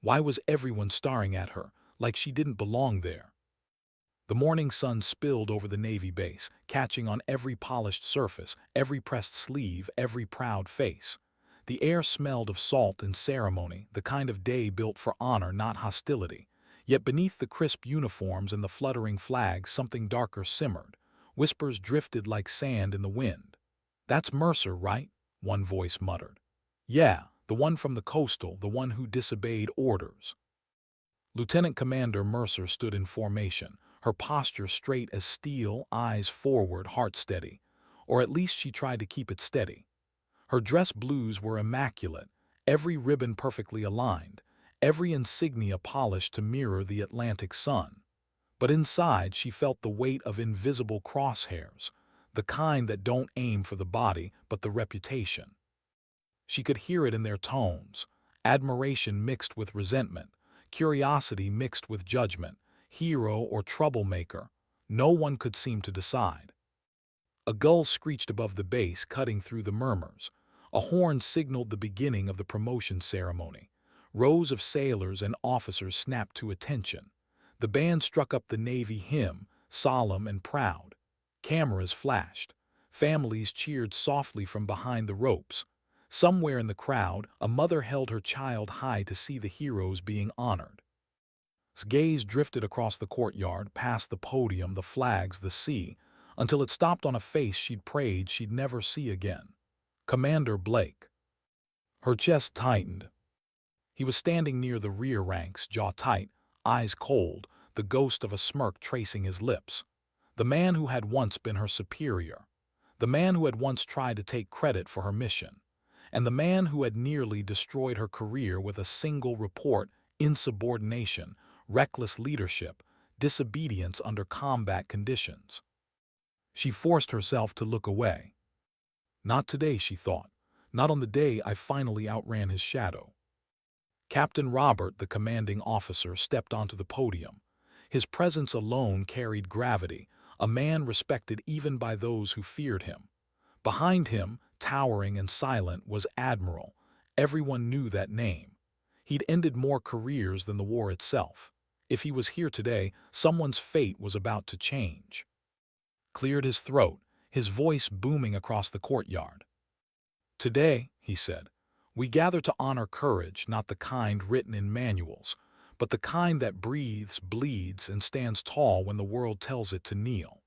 Why was everyone staring at her, like she didn't belong there? The morning sun spilled over the Navy base, catching on every polished surface, every pressed sleeve, every proud face. The air smelled of salt and ceremony, the kind of day built for honor, not hostility. Yet beneath the crisp uniforms and the fluttering flags something darker simmered. Whispers drifted like sand in the wind. "That's Mercer, right?" one voice muttered. "Yeah, the one from the coastal, the one who disobeyed orders." Lieutenant Commander Mercer stood in formation, her posture straight as steel, eyes forward, heart steady. Or at least she tried to keep it steady. Her dress blues were immaculate, every ribbon perfectly aligned, every insignia polished to mirror the Atlantic sun. But inside she felt the weight of invisible crosshairs, the kind that don't aim for the body but the reputation. She could hear it in their tones, admiration mixed with resentment, curiosity mixed with judgment, hero or troublemaker. No one could seem to decide. A gull screeched above the base, cutting through the murmurs. A horn signaled the beginning of the promotion ceremony. Rows of sailors and officers snapped to attention. The band struck up the Navy hymn, solemn and proud. Cameras flashed. Families cheered softly from behind the ropes. Somewhere in the crowd, a mother held her child high to see the heroes being honored. His gaze drifted across the courtyard, past the podium, the flags, the sea, until it stopped on a face she'd prayed she'd never see again. Commander Blake. Her chest tightened. He was standing near the rear ranks, jaw tight, eyes cold, the ghost of a smirk tracing his lips. The man who had once been her superior. The man who had once tried to take credit for her mission. And the man who had nearly destroyed her career with a single report: insubordination, reckless leadership, disobedience under combat conditions. She forced herself to look away. Not today, she thought. Not on the day I finally outran his shadow. Captain Robert, the commanding officer, stepped onto the podium. His presence alone carried gravity, a man respected even by those who feared him. Behind him, towering and silent, was Admiral. Everyone knew that name. He'd ended more careers than the war itself. If he was here today, someone's fate was about to change. Cleared his throat, his voice booming across the courtyard. "Today," he said, "we gather to honor courage, not the kind written in manuals, but the kind that breathes, bleeds, and stands tall when the world tells it to kneel."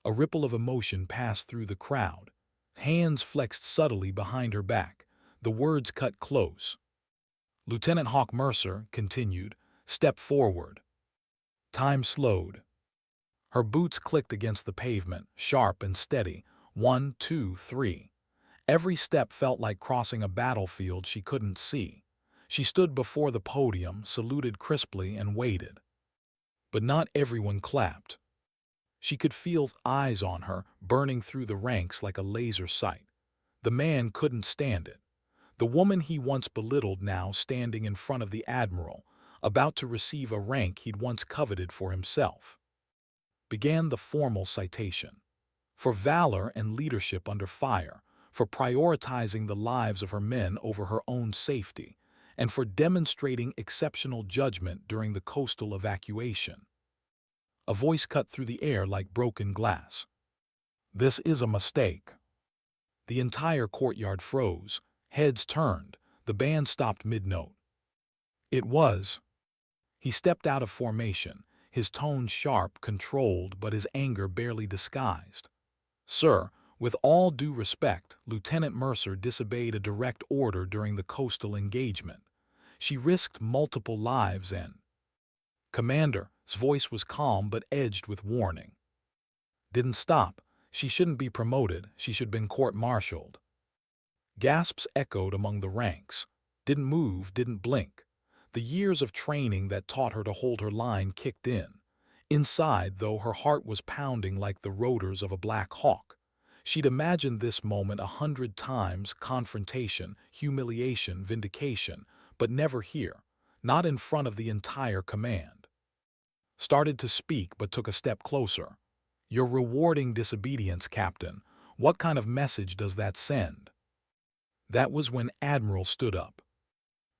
A ripple of emotion passed through the crowd. Hands flexed subtly behind her back. The words cut close. Lieutenant Hawk Mercer continued, "Step forward." Time slowed. Her boots clicked against the pavement, sharp and steady. 1, 2, 3. Every step felt like crossing a battlefield she couldn't see. She stood before the podium, saluted crisply, and waited. But not everyone clapped. She could feel eyes on her, burning through the ranks like a laser sight. The man couldn't stand it. The woman he once belittled now standing in front of the Admiral, about to receive a rank he'd once coveted for himself. Began the formal citation. For valor and leadership under fire, for prioritizing the lives of her men over her own safety, and for demonstrating exceptional judgment during the coastal evacuation. A voice cut through the air like broken glass. "This is a mistake." The entire courtyard froze, heads turned, the band stopped mid-note. It was. He stepped out of formation, his tone sharp, controlled, but his anger barely disguised. "Sir, with all due respect, Lieutenant Mercer disobeyed a direct order during the coastal engagement. She risked multiple lives and—" Commander's voice was calm but edged with warning. "Didn't stop. She shouldn't be promoted, she should have been court-martialed." Gasps echoed among the ranks. Didn't move, didn't blink. The years of training that taught her to hold her line kicked in. Inside, though, her heart was pounding like the rotors of a Black Hawk. She'd imagined this moment 100 times: confrontation, humiliation, vindication, but never here, not in front of the entire command. Started to speak, but took a step closer. "You're rewarding disobedience, Captain. What kind of message does that send?" That was when Admiral stood up.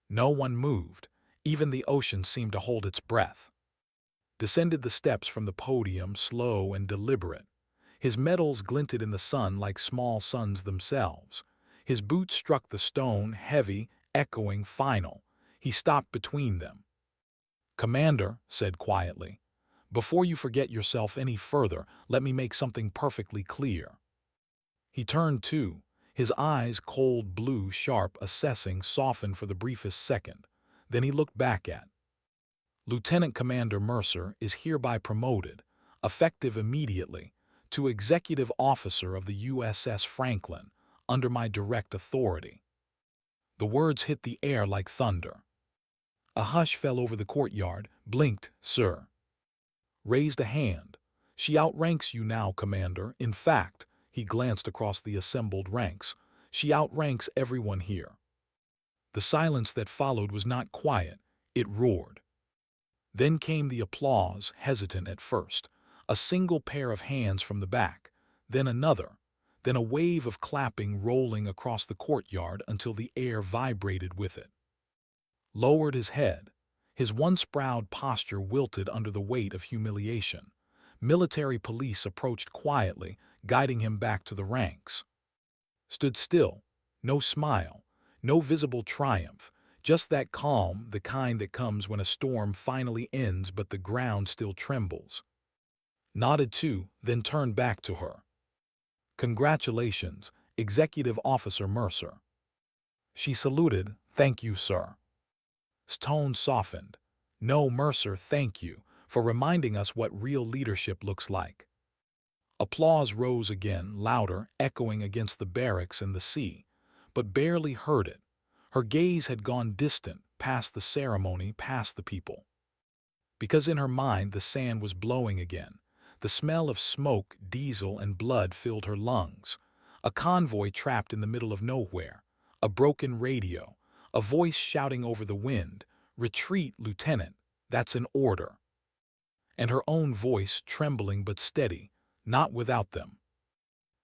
No one moved. Even the ocean seemed to hold its breath. Descended the steps from the podium, slow and deliberate. His medals glinted in the sun like small suns themselves. His boots struck the stone, heavy, echoing, final. He stopped between them. "Commander," said quietly, "before you forget yourself any further, let me make something perfectly clear." He turned too, his eyes, cold blue, sharp, assessing, softened for the briefest second. Then he looked back at Lieutenant Commander Mercer is hereby promoted, effective immediately, to Executive Officer of the USS Franklin, under my direct authority. The words hit the air like thunder. A hush fell over the courtyard. Blinked, "Sir." Raised a hand. "She outranks you now, Commander. In fact," he glanced across the assembled ranks, "she outranks everyone here." The silence that followed was not quiet, it roared. Then came the applause, hesitant at first, a single pair of hands from the back, then another, then a wave of clapping rolling across the courtyard until the air vibrated with it. Lowered his head. His once proud posture wilted under the weight of humiliation. Military police approached quietly, guiding him back to the ranks. Stood still, no smile, no visible triumph, just that calm, the kind that comes when a storm finally ends but the ground still trembles. Nodded too, then turned back to her. "Congratulations, Executive Officer Mercer." She saluted. "Thank you, sir." His tone softened. "No, Mercer, thank you for reminding us what real leadership looks like." Applause rose again, louder, echoing against the barracks and the sea, but barely heard it. Her gaze had gone distant, past the ceremony, past the people. Because in her mind the sand was blowing again. The smell of smoke, diesel, and blood filled her lungs. A convoy trapped in the middle of nowhere. A broken radio. A voice shouting over the wind, "Retreat, Lieutenant, that's an order." And her own voice, trembling but steady, "Not without them."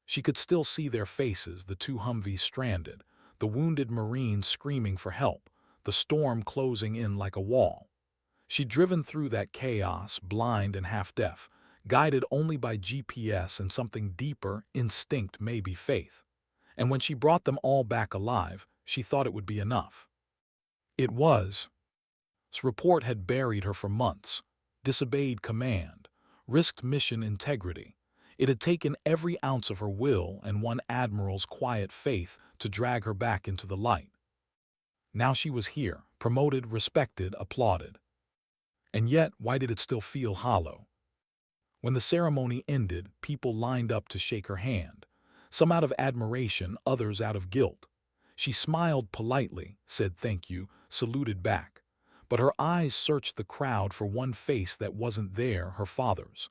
She could still see their faces, the two Humvees stranded, the wounded Marines screaming for help, the storm closing in like a wall. She'd driven through that chaos, blind and half-deaf, guided only by GPS and something deeper, instinct, maybe faith. And when she brought them all back alive, she thought it would be enough. It was. This report had buried her for months, disobeyed command, risked mission integrity. It had taken every ounce of her will and one Admiral's quiet faith to drag her back into the light. Now she was here, promoted, respected, applauded. And yet, why did it still feel hollow? When the ceremony ended, people lined up to shake her hand, some out of admiration, others out of guilt. She smiled politely, said thank you, saluted back. But her eyes searched the crowd for one face that wasn't there, her father's.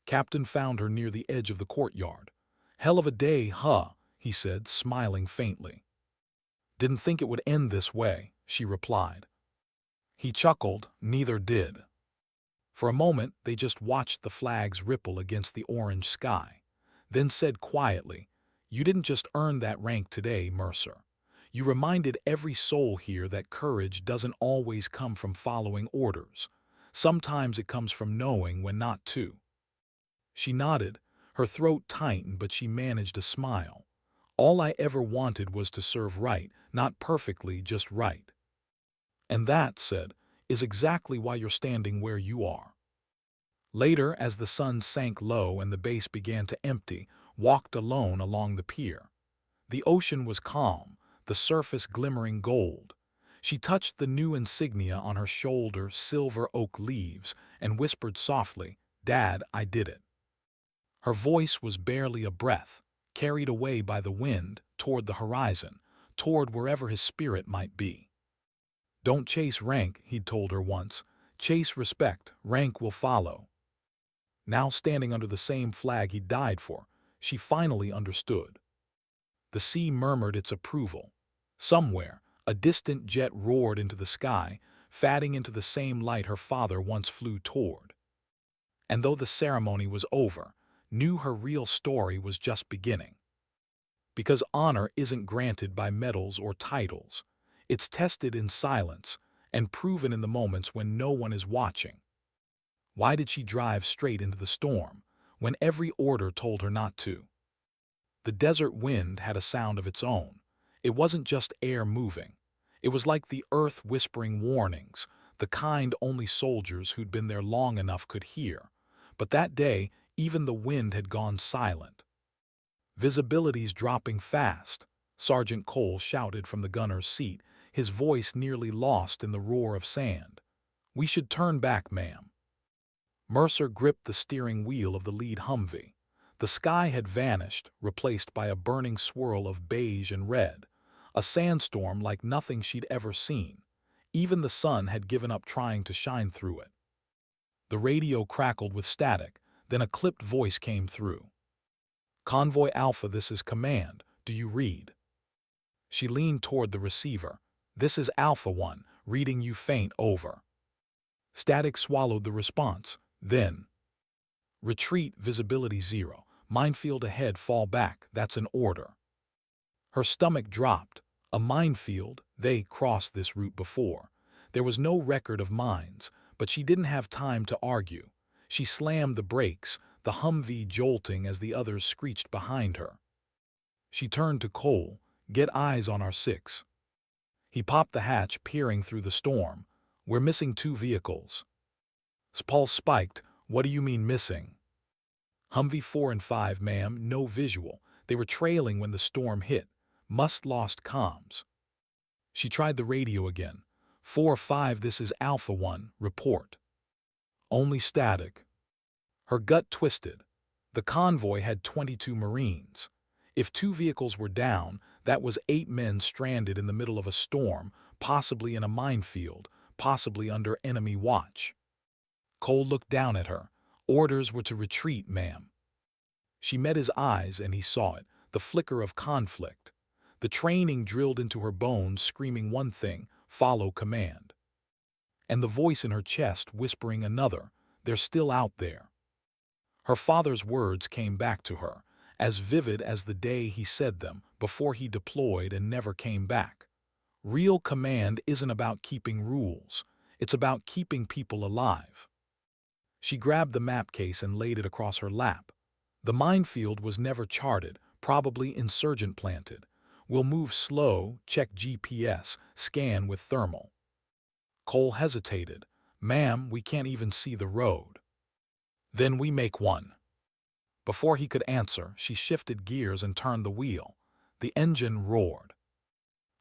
Captain found her near the edge of the courtyard. "Hell of a day, huh?" he said, smiling faintly. "Didn't think it would end this way," she replied. He chuckled, neither did. For a moment, they just watched the flags ripple against the orange sky, then said quietly, "You didn't just earn that rank today, Mercer. You reminded every soul here that courage doesn't always come from following orders. Sometimes it comes from knowing when not to." She nodded, her throat tightened, but she managed a smile. "All I ever wanted was to serve right, not perfectly, just right." "And that," said, "is exactly why you're standing where you are." Later, as the sun sank low and the base began to empty, walked alone along the pier. The ocean was calm, the surface glimmering gold. She touched the new insignia on her shoulder, silver oak leaves, and whispered softly, "Dad, I did it." Her voice was barely a breath, carried away by the wind, toward the horizon, toward wherever his spirit might be. "Don't chase rank," he'd told her once. "Chase respect, rank will follow." Now standing under the same flag he died for, she finally understood. The sea murmured its approval. Somewhere, a distant jet roared into the sky, fatting into the same light her father once flew toward. And though the ceremony was over, knew her real story was just beginning. Because honor isn't granted by medals or titles. It's tested in silence, and proven in the moments when no one is watching. Why did she drive straight into the storm, when every order told her not to? The desert wind had a sound of its own. It wasn't just air moving. It was like the earth whispering warnings, the kind only soldiers who'd been there long enough could hear. But that day, even the wind had gone silent. "Visibility's dropping fast," Sergeant Cole shouted from the gunner's seat, his voice nearly lost in the roar of sand. "We should turn back, ma'am." Mercer gripped the steering wheel of the lead Humvee. The sky had vanished, replaced by a burning swirl of beige and red, a sandstorm like nothing she'd ever seen. Even the sun had given up trying to shine through it. The radio crackled with static, then a clipped voice came through. "Convoy Alpha, this is command. Do you read?" She leaned toward the receiver. "This is Alpha 1, reading you faint, over." Static swallowed the response. Then, "Retreat, visibility 0. Minefield ahead, fall back. That's an order." Her stomach dropped. A minefield? They crossed this route before. There was no record of mines, but she didn't have time to argue. She slammed the brakes, the Humvee jolting as the others screeched behind her. She turned to Cole. "Get eyes on our 6." He popped the hatch, peering through the storm. "We're missing 2 vehicles." Pulse spiked. "What do you mean missing?" "Humvee 4 and 5, ma'am, no visual. They were trailing when the storm hit. Must lost comms." She tried the radio again. 4-5, this is Alpha 1, report." Only static. Her gut twisted. The convoy had 22 Marines. If 2 vehicles were down, that was 8 men stranded in the middle of a storm, possibly in a minefield, possibly under enemy watch. Cole looked down at her. "Orders were to retreat, ma'am." She met his eyes and he saw it, the flicker of conflict. The training drilled into her bones, screaming one thing: follow command. And the voice in her chest whispering another: they're still out there. Her father's words came back to her, as vivid as the day he said them, before he deployed and never came back. Real command isn't about keeping rules. It's about keeping people alive. She grabbed the map case and laid it across her lap. The minefield was never charted, probably insurgent planted. "We'll move slow, check GPS, scan with thermal." Cole hesitated. "Ma'am, we can't even see the road." "Then we make one." Before he could answer, she shifted gears and turned the wheel. The engine roared.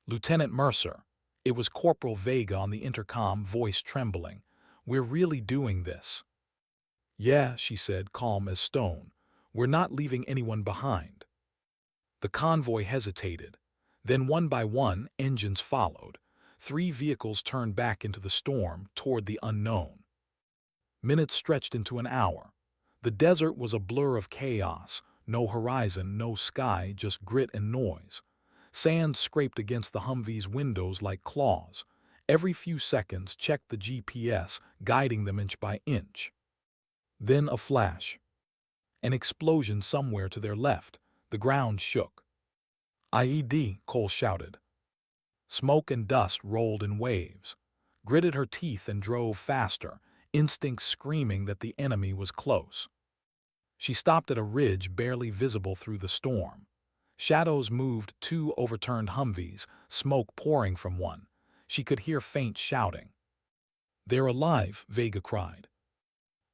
"Lieutenant Mercer." It was Corporal Vega on the intercom, voice trembling. "We're really doing this." "Yeah," she said, calm as stone. "We're not leaving anyone behind." The convoy hesitated. Then one by one, engines followed. 3 vehicles turned back into the storm, toward the unknown. Minutes stretched into an hour. The desert was a blur of chaos. No horizon, no sky, just grit and noise. Sand scraped against the Humvee's windows like claws. Every few seconds, checked the GPS, guiding them inch by inch. Then a flash. An explosion somewhere to their left. The ground shook. "IED," Cole shouted. Smoke and dust rolled in waves. Gritted her teeth and drove faster, instincts screaming that the enemy was close. She stopped at a ridge barely visible through the storm. Shadows moved, 2 overturned Humvees, smoke pouring from one. She could hear faint shouting. "They're alive," Vega cried.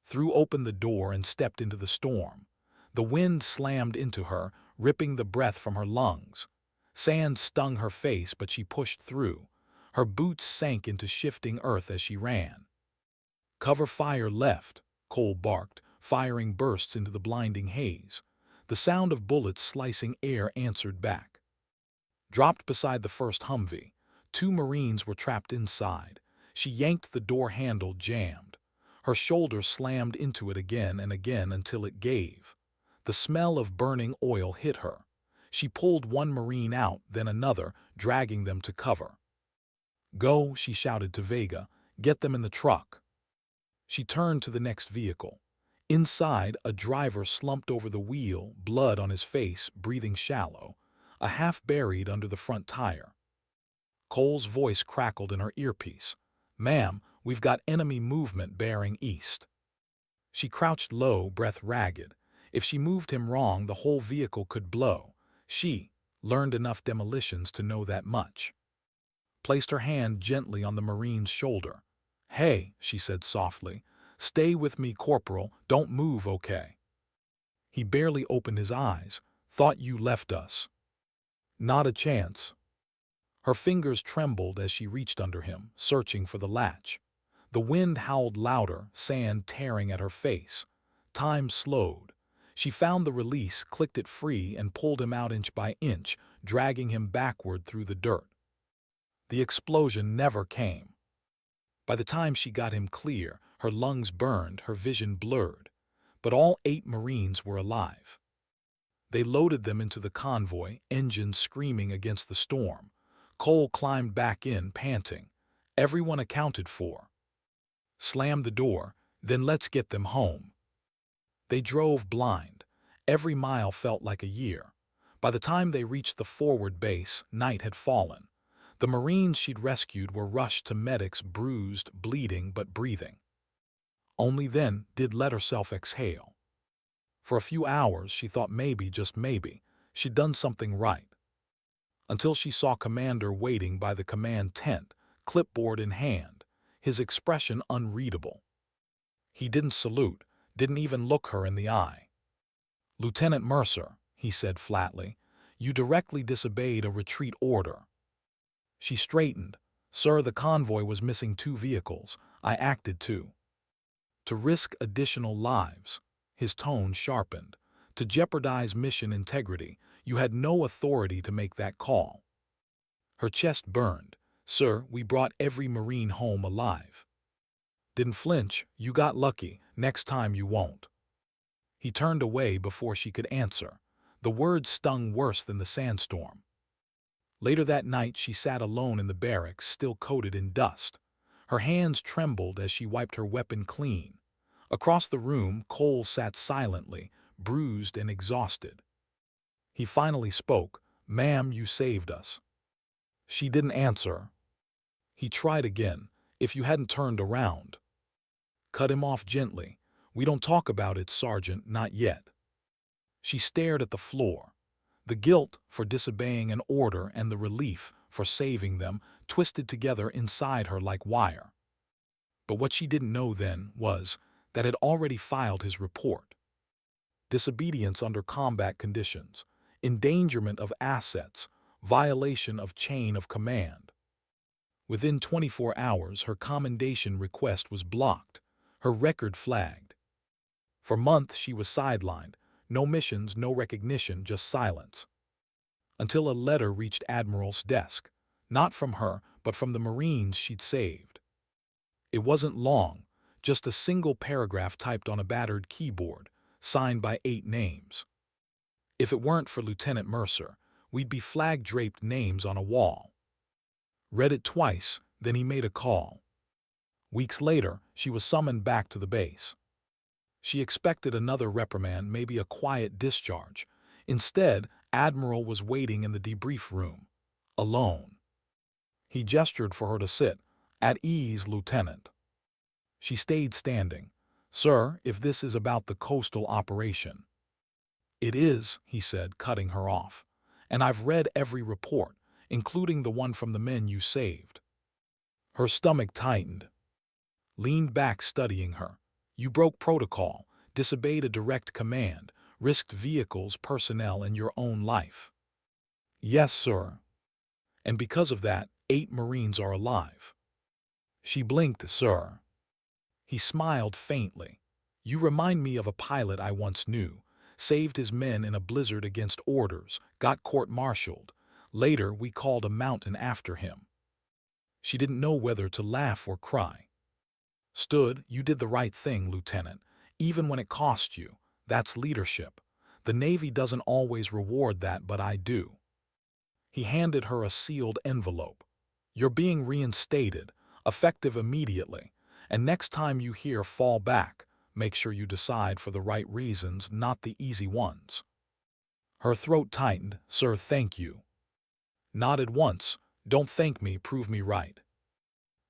Threw open the door and stepped into the storm. The wind slammed into her, ripping the breath from her lungs. Sand stung her face, but she pushed through. Her boots sank into shifting earth as she ran. "Cover fire left," Cole barked, firing bursts into the blinding haze. The sound of bullets slicing air answered back. Dropped beside the first Humvee. 2 Marines were trapped inside. She yanked the door handle, jammed. Her shoulder slammed into it again and again until it gave. The smell of burning oil hit her. She pulled one Marine out, then another, dragging them to cover. "Go," she shouted to Vega. "Get them in the truck." She turned to the next vehicle. Inside, a driver slumped over the wheel, blood on his face, breathing shallow, a half buried under the front tire. Cole's voice crackled in her earpiece. "Ma'am, we've got enemy movement bearing east." She crouched low, breath ragged. If she moved him wrong, the whole vehicle could blow. She learned enough demolitions to know that much. Placed her hand gently on the Marine's shoulder. "Hey," she said softly. "Stay with me, Corporal. Don't move, okay?" He barely opened his eyes. "Thought you left us." "Not a chance." Her fingers trembled as she reached under him, searching for the latch. The wind howled louder, sand tearing at her face. Time slowed. She found the release, clicked it free, and pulled him out inch by inch, dragging him backward through the dirt. The explosion never came. By the time she got him clear, her lungs burned, her vision blurred. But all 8 Marines were alive. They loaded them into the convoy, engines screaming against the storm. Cole climbed back in, panting. Everyone accounted for. Slammed the door, then let's get them home. They drove blind. Every mile felt like a year. By the time they reached the forward base, night had fallen. The Marines she'd rescued were rushed to medics, bruised, bleeding, but breathing. Only then did let herself exhale. For a few hours she thought maybe, just maybe, she'd done something right. Until she saw Commander waiting by the command tent, clipboard in hand, his expression unreadable. He didn't salute, didn't even look her in the eye. "Lieutenant Mercer," he said flatly, "you directly disobeyed a retreat order." She straightened. "Sir, the convoy was missing 2 vehicles. I acted to risk additional lives." His tone sharpened. "To jeopardize mission integrity. You had no authority to make that call." Her chest burned. "Sir, we brought every Marine home alive." "Didn't flinch. You got lucky. Next time you won't." He turned away before she could answer. The words stung worse than the sandstorm. Later that night she sat alone in the barracks, still coated in dust. Her hands trembled as she wiped her weapon clean. Across the room, Cole sat silently, bruised and exhausted. He finally spoke. "Ma'am, you saved us." She didn't answer. He tried again. "If you hadn't turned around." Cut him off gently. "We don't talk about it, Sergeant, not yet." She stared at the floor. The guilt for disobeying an order and the relief for saving them twisted together inside her like wire. But what she didn't know then was that had already filed his report. Disobedience under combat conditions, endangerment of assets, violation of chain of command. Within 24 hours, her commendation request was blocked, her record flagged. For months she was sidelined, no missions, no recognition, just silence. Until a letter reached Admiral's desk, not from her, but from the Marines she'd saved. It wasn't long, just a single paragraph typed on a battered keyboard, signed by 8 names. "If it weren't for Lieutenant Mercer, we'd be flag-draped names on a wall." Read it twice, then he made a call. Weeks later, she was summoned back to the base. She expected another reprimand, maybe a quiet discharge. Instead, Admiral was waiting in the debrief room, alone. He gestured for her to sit. "At ease, Lieutenant." She stayed standing. "Sir, if this is about the coastal operation." "It is," he said, cutting her off. "And I've read every report, including the one from the men you saved." Her stomach tightened. Leaned back, studying her. "You broke protocol, disobeyed a direct command, risked vehicles, personnel, and your own life." "Yes, sir. And because of that, 8 Marines are alive." She blinked. "Sir." He smiled faintly. "You remind me of a pilot I once knew. Saved his men in a blizzard against orders, got court-martialed. Later, we called a mountain after him." She didn't know whether to laugh or cry. "Stood, you did the right thing, Lieutenant, even when it cost you. That's leadership. The Navy doesn't always reward that, but I do." He handed her a sealed envelope. "You're being reinstated, effective immediately. And next time you hear fall back, make sure you decide for the right reasons, not the easy ones." Her throat tightened. "Sir, thank you." Nodded once. "Don't thank me, prove me right."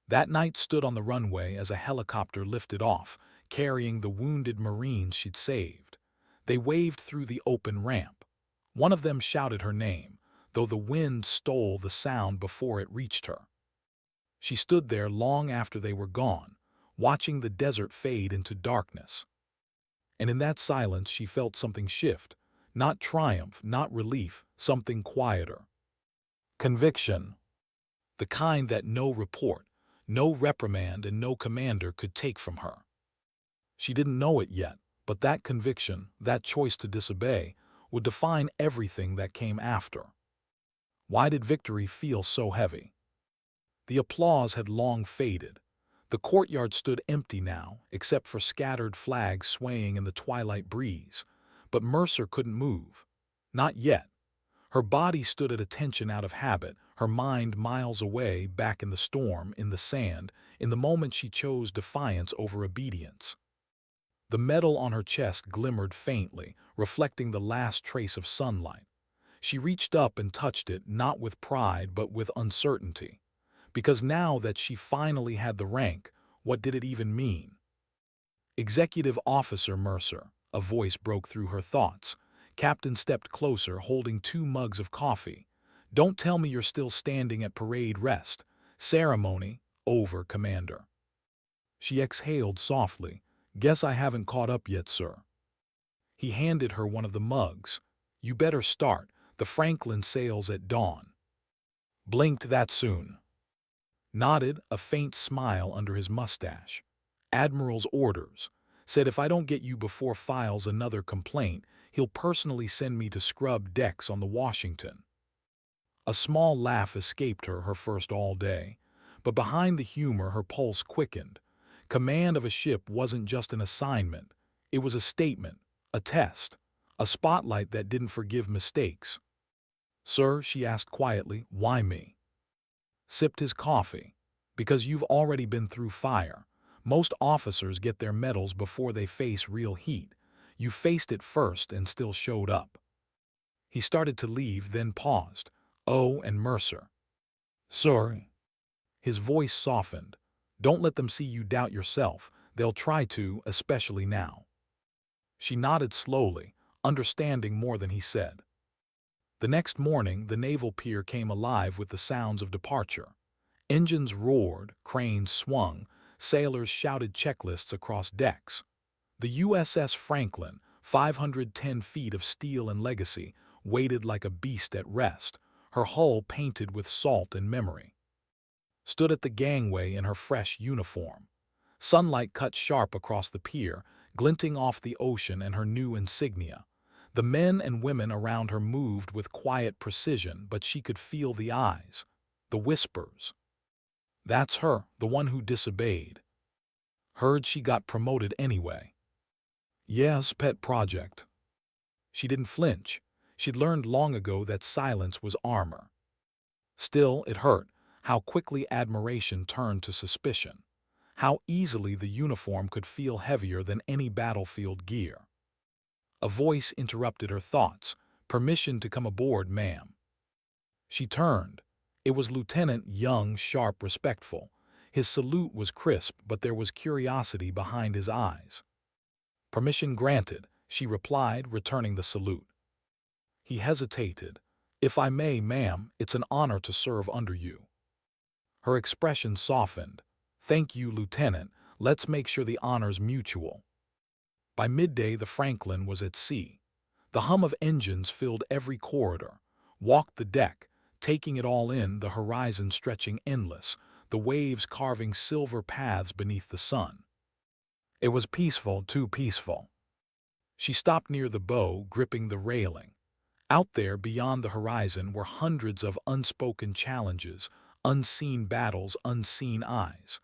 That night stood on the runway as a helicopter lifted off, carrying the wounded Marines she'd saved. They waved through the open ramp. One of them shouted her name, though the wind stole the sound before it reached her. She stood there long after they were gone, watching the desert fade into darkness. And in that silence she felt something shift, not triumph, not relief, something quieter. Conviction. The kind that no report, no reprimand, and no commander could take from her. She didn't know it yet, but that conviction, that choice to disobey, would define everything that came after. Why did victory feel so heavy? The applause had long faded. The courtyard stood empty now, except for scattered flags swaying in the twilight breeze. But Mercer couldn't move. Not yet. Her body stood at attention out of habit, her mind miles away, back in the storm, in the sand, in the moment she chose defiance over obedience. The metal on her chest glimmered faintly, reflecting the last trace of sunlight. She reached up and touched it, not with pride but with uncertainty. Because now that she finally had the rank, what did it even mean? Executive Officer Mercer, a voice broke through her thoughts. Captain stepped closer, holding 2 mugs of coffee. Don't tell me you're still standing at parade rest. Ceremony over, Commander. She exhaled softly. Guess I haven't caught up yet, sir. He handed her one of the mugs. You better start. The Franklin sails at dawn. Blinked that soon. Nodded, a faint smile under his mustache. Admiral's orders. Said if I don't get you before files another complaint, he'll personally send me to scrub decks on the Washington. A small laugh escaped her, her first all day. But behind the humor her pulse quickened. Command of a ship wasn't just an assignment. It was a statement, a test, a spotlight that didn't forgive mistakes. Sir, she asked quietly, why me? Sipped his coffee. Because you've already been through fire. Most officers get their medals before they face real heat. You faced it first and still showed up. He started to leave, then paused. Oh, and Mercer. Sir. His voice softened. Don't let them see you doubt yourself. They'll try to, especially now. She nodded slowly, understanding more than he said. The next morning, the naval pier came alive with the sounds of departure. Engines roared, cranes swung, sailors shouted checklists across decks. The USS Franklin, 510 feet of steel and legacy, waited like a beast at rest, her hull painted with salt and memory. Stood at the gangway in her fresh uniform. Sunlight cut sharp across the pier, glinting off the ocean and her new insignia. The men and women around her moved with quiet precision, but she could feel the eyes, the whispers. That's her, the one who disobeyed. Heard she got promoted anyway. Yes, pet project. She didn't flinch. She'd learned long ago that silence was armor. Still, it hurt, how quickly admiration turned to suspicion. How easily the uniform could feel heavier than any battlefield gear. A voice interrupted her thoughts. Permission to come aboard, ma'am. She turned. It was Lieutenant Young, sharp, respectful. His salute was crisp, but there was curiosity behind his eyes. Permission granted, she replied, returning the salute. He hesitated. If I may, ma'am, it's an honor to serve under you. Her expression softened. Thank you, Lieutenant. Let's make sure the honor's mutual. By midday, the Franklin was at sea. The hum of engines filled every corridor. Walked the deck, taking it all in, the horizon stretching endless, the waves carving silver paths beneath the sun. It was peaceful, too peaceful. She stopped near the bow, gripping the railing. Out there, beyond the horizon, were hundreds of unspoken challenges, unseen battles, unseen eyes.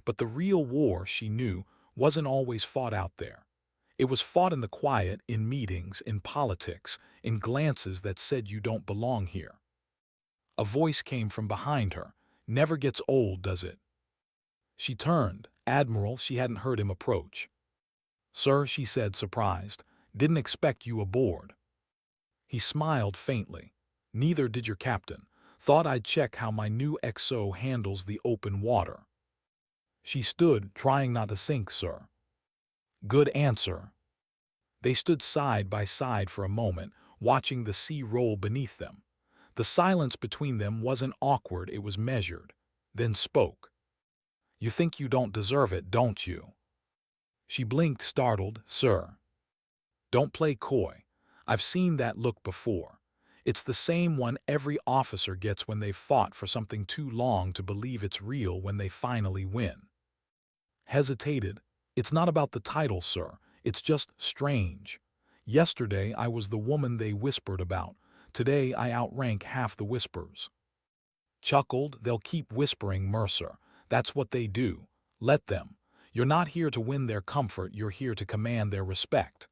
But the real war, she knew, wasn't always fought out there. It was fought in the quiet, in meetings, in politics, in glances that said you don't belong here. A voice came from behind her. Never gets old, does it? She turned. Admiral, she hadn't heard him approach. Sir, she said, surprised. Didn't expect you aboard. He smiled faintly. Neither did your captain. Thought I'd check how my new XO handles the open water. She stood, trying not to sink, sir. Good answer. They stood side by side for a moment, watching the sea roll beneath them. The silence between them wasn't awkward, it was measured. Then spoke. You think you don't deserve it, don't you? She blinked, startled. Sir. Don't play coy. I've seen that look before. It's the same one every officer gets when they've fought for something too long to believe it's real when they finally win. Hesitated. It's not about the title, sir. It's just strange. Yesterday I was the woman they whispered about. Today I outrank half the whispers. Chuckled. They'll keep whispering, Mercer. That's what they do. Let them. You're not here to win their comfort, you're here to command their respect.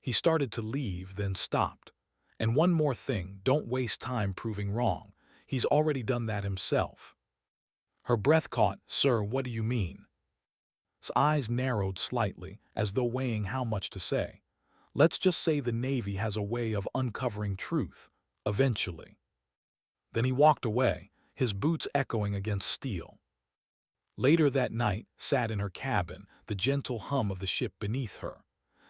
He started to leave, then stopped. And one more thing, don't waste time proving wrong. He's already done that himself. Her breath caught. Sir, what do you mean? His eyes narrowed slightly, as though weighing how much to say. Let's just say the Navy has a way of uncovering truth, eventually. Then he walked away, his boots echoing against steel. Later that night, sat in her cabin, the gentle hum of the ship beneath her.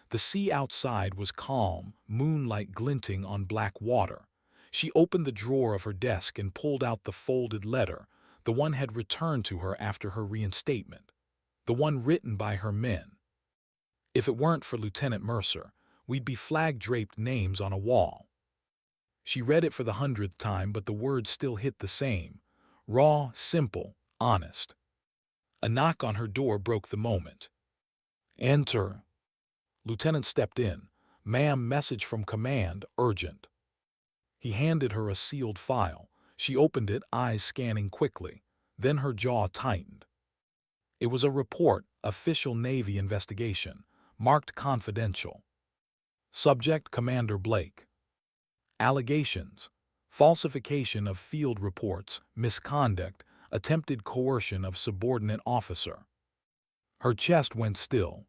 The sea outside was calm, moonlight glinting on black water. She opened the drawer of her desk and pulled out the folded letter, the one had returned to her after her reinstatement, the one written by her men. If it weren't for Lieutenant Mercer, we'd be flag-draped names on a wall. She read it for the 100th time, but the words still hit the same. Raw, simple, honest. A knock on her door broke the moment. Enter. Lieutenant stepped in. Ma'am, message from command, urgent. He handed her a sealed file. She opened it, eyes scanning quickly. Then her jaw tightened. It was a report, official Navy investigation, marked confidential. Subject, Commander Blake. Allegations: falsification of field reports, misconduct, attempted coercion of subordinate officer. Her chest went still.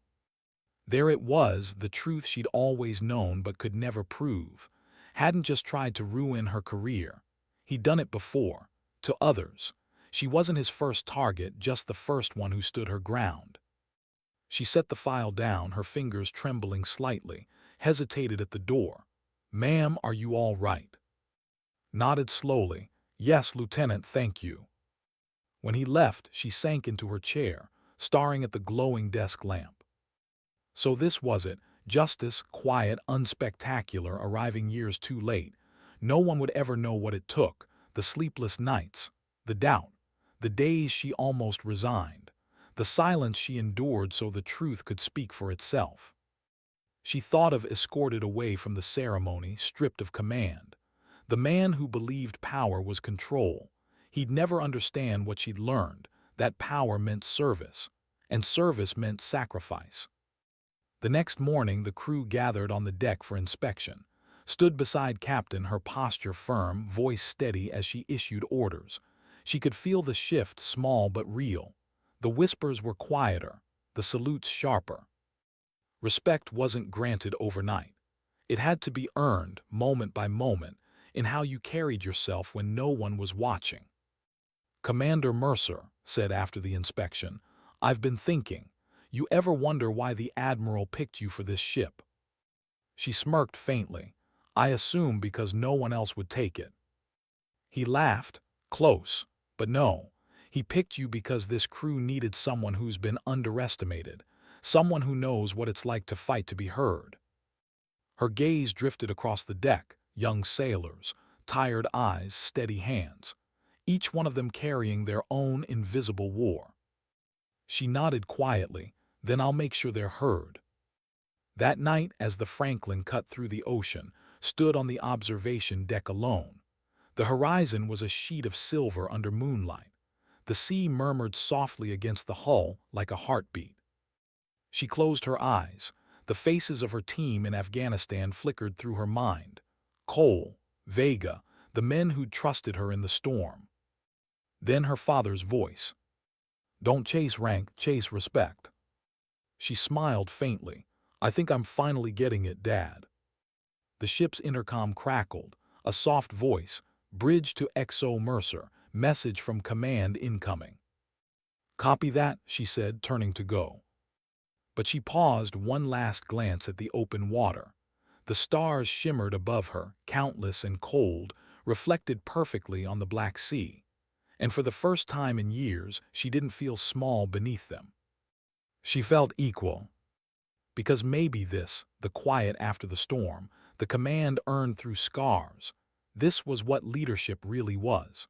There it was, the truth she'd always known but could never prove. Hadn't just tried to ruin her career. He'd done it before, to others. She wasn't his first target, just the first one who stood her ground. She set the file down, her fingers trembling slightly, hesitated at the door. Ma'am, are you all right? Nodded slowly. Yes, Lieutenant, thank you. When he left, she sank into her chair, staring at the glowing desk lamp. So this was it, justice, quiet, unspectacular, arriving years too late. No one would ever know what it took, the sleepless nights, the doubt, the days she almost resigned, the silence she endured so the truth could speak for itself. She thought of escorted away from the ceremony, stripped of command. The man who believed power was control. He'd never understand what she'd learned, that power meant service, and service meant sacrifice. The next morning, the crew gathered on the deck for inspection. Stood beside Captain, her posture firm, voice steady as she issued orders. She could feel the shift, small but real. The whispers were quieter, the salutes sharper. Respect wasn't granted overnight. It had to be earned, moment by moment, in how you carried yourself when no one was watching. Commander Mercer said after the inspection, I've been thinking. You ever wonder why the Admiral picked you for this ship? She smirked faintly. I assume because no one else would take it. He laughed. Close. But no. He picked you because this crew needed someone who's been underestimated. Someone who knows what it's like to fight to be heard. Her gaze drifted across the deck, young sailors, tired eyes, steady hands, each one of them carrying their own invisible war. She nodded quietly, then I'll make sure they're heard. That night, as the Franklin cut through the ocean, stood on the observation deck alone. The horizon was a sheet of silver under moonlight. The sea murmured softly against the hull like a heartbeat. She closed her eyes. The faces of her team in Afghanistan flickered through her mind. Cole, Vega, the men who'd trusted her in the storm. Then her father's voice. Don't chase rank, chase respect. She smiled faintly. I think I'm finally getting it, Dad. The ship's intercom crackled. A soft voice. Bridge to XO Mercer. Message from command incoming. Copy that, she said, turning to go. But she paused one last glance at the open water. The stars shimmered above her, countless and cold, reflected perfectly on the Black Sea. And for the first time in years, she didn't feel small beneath them. She felt equal. Because maybe this, the quiet after the storm, the command earned through scars, this was what leadership really was.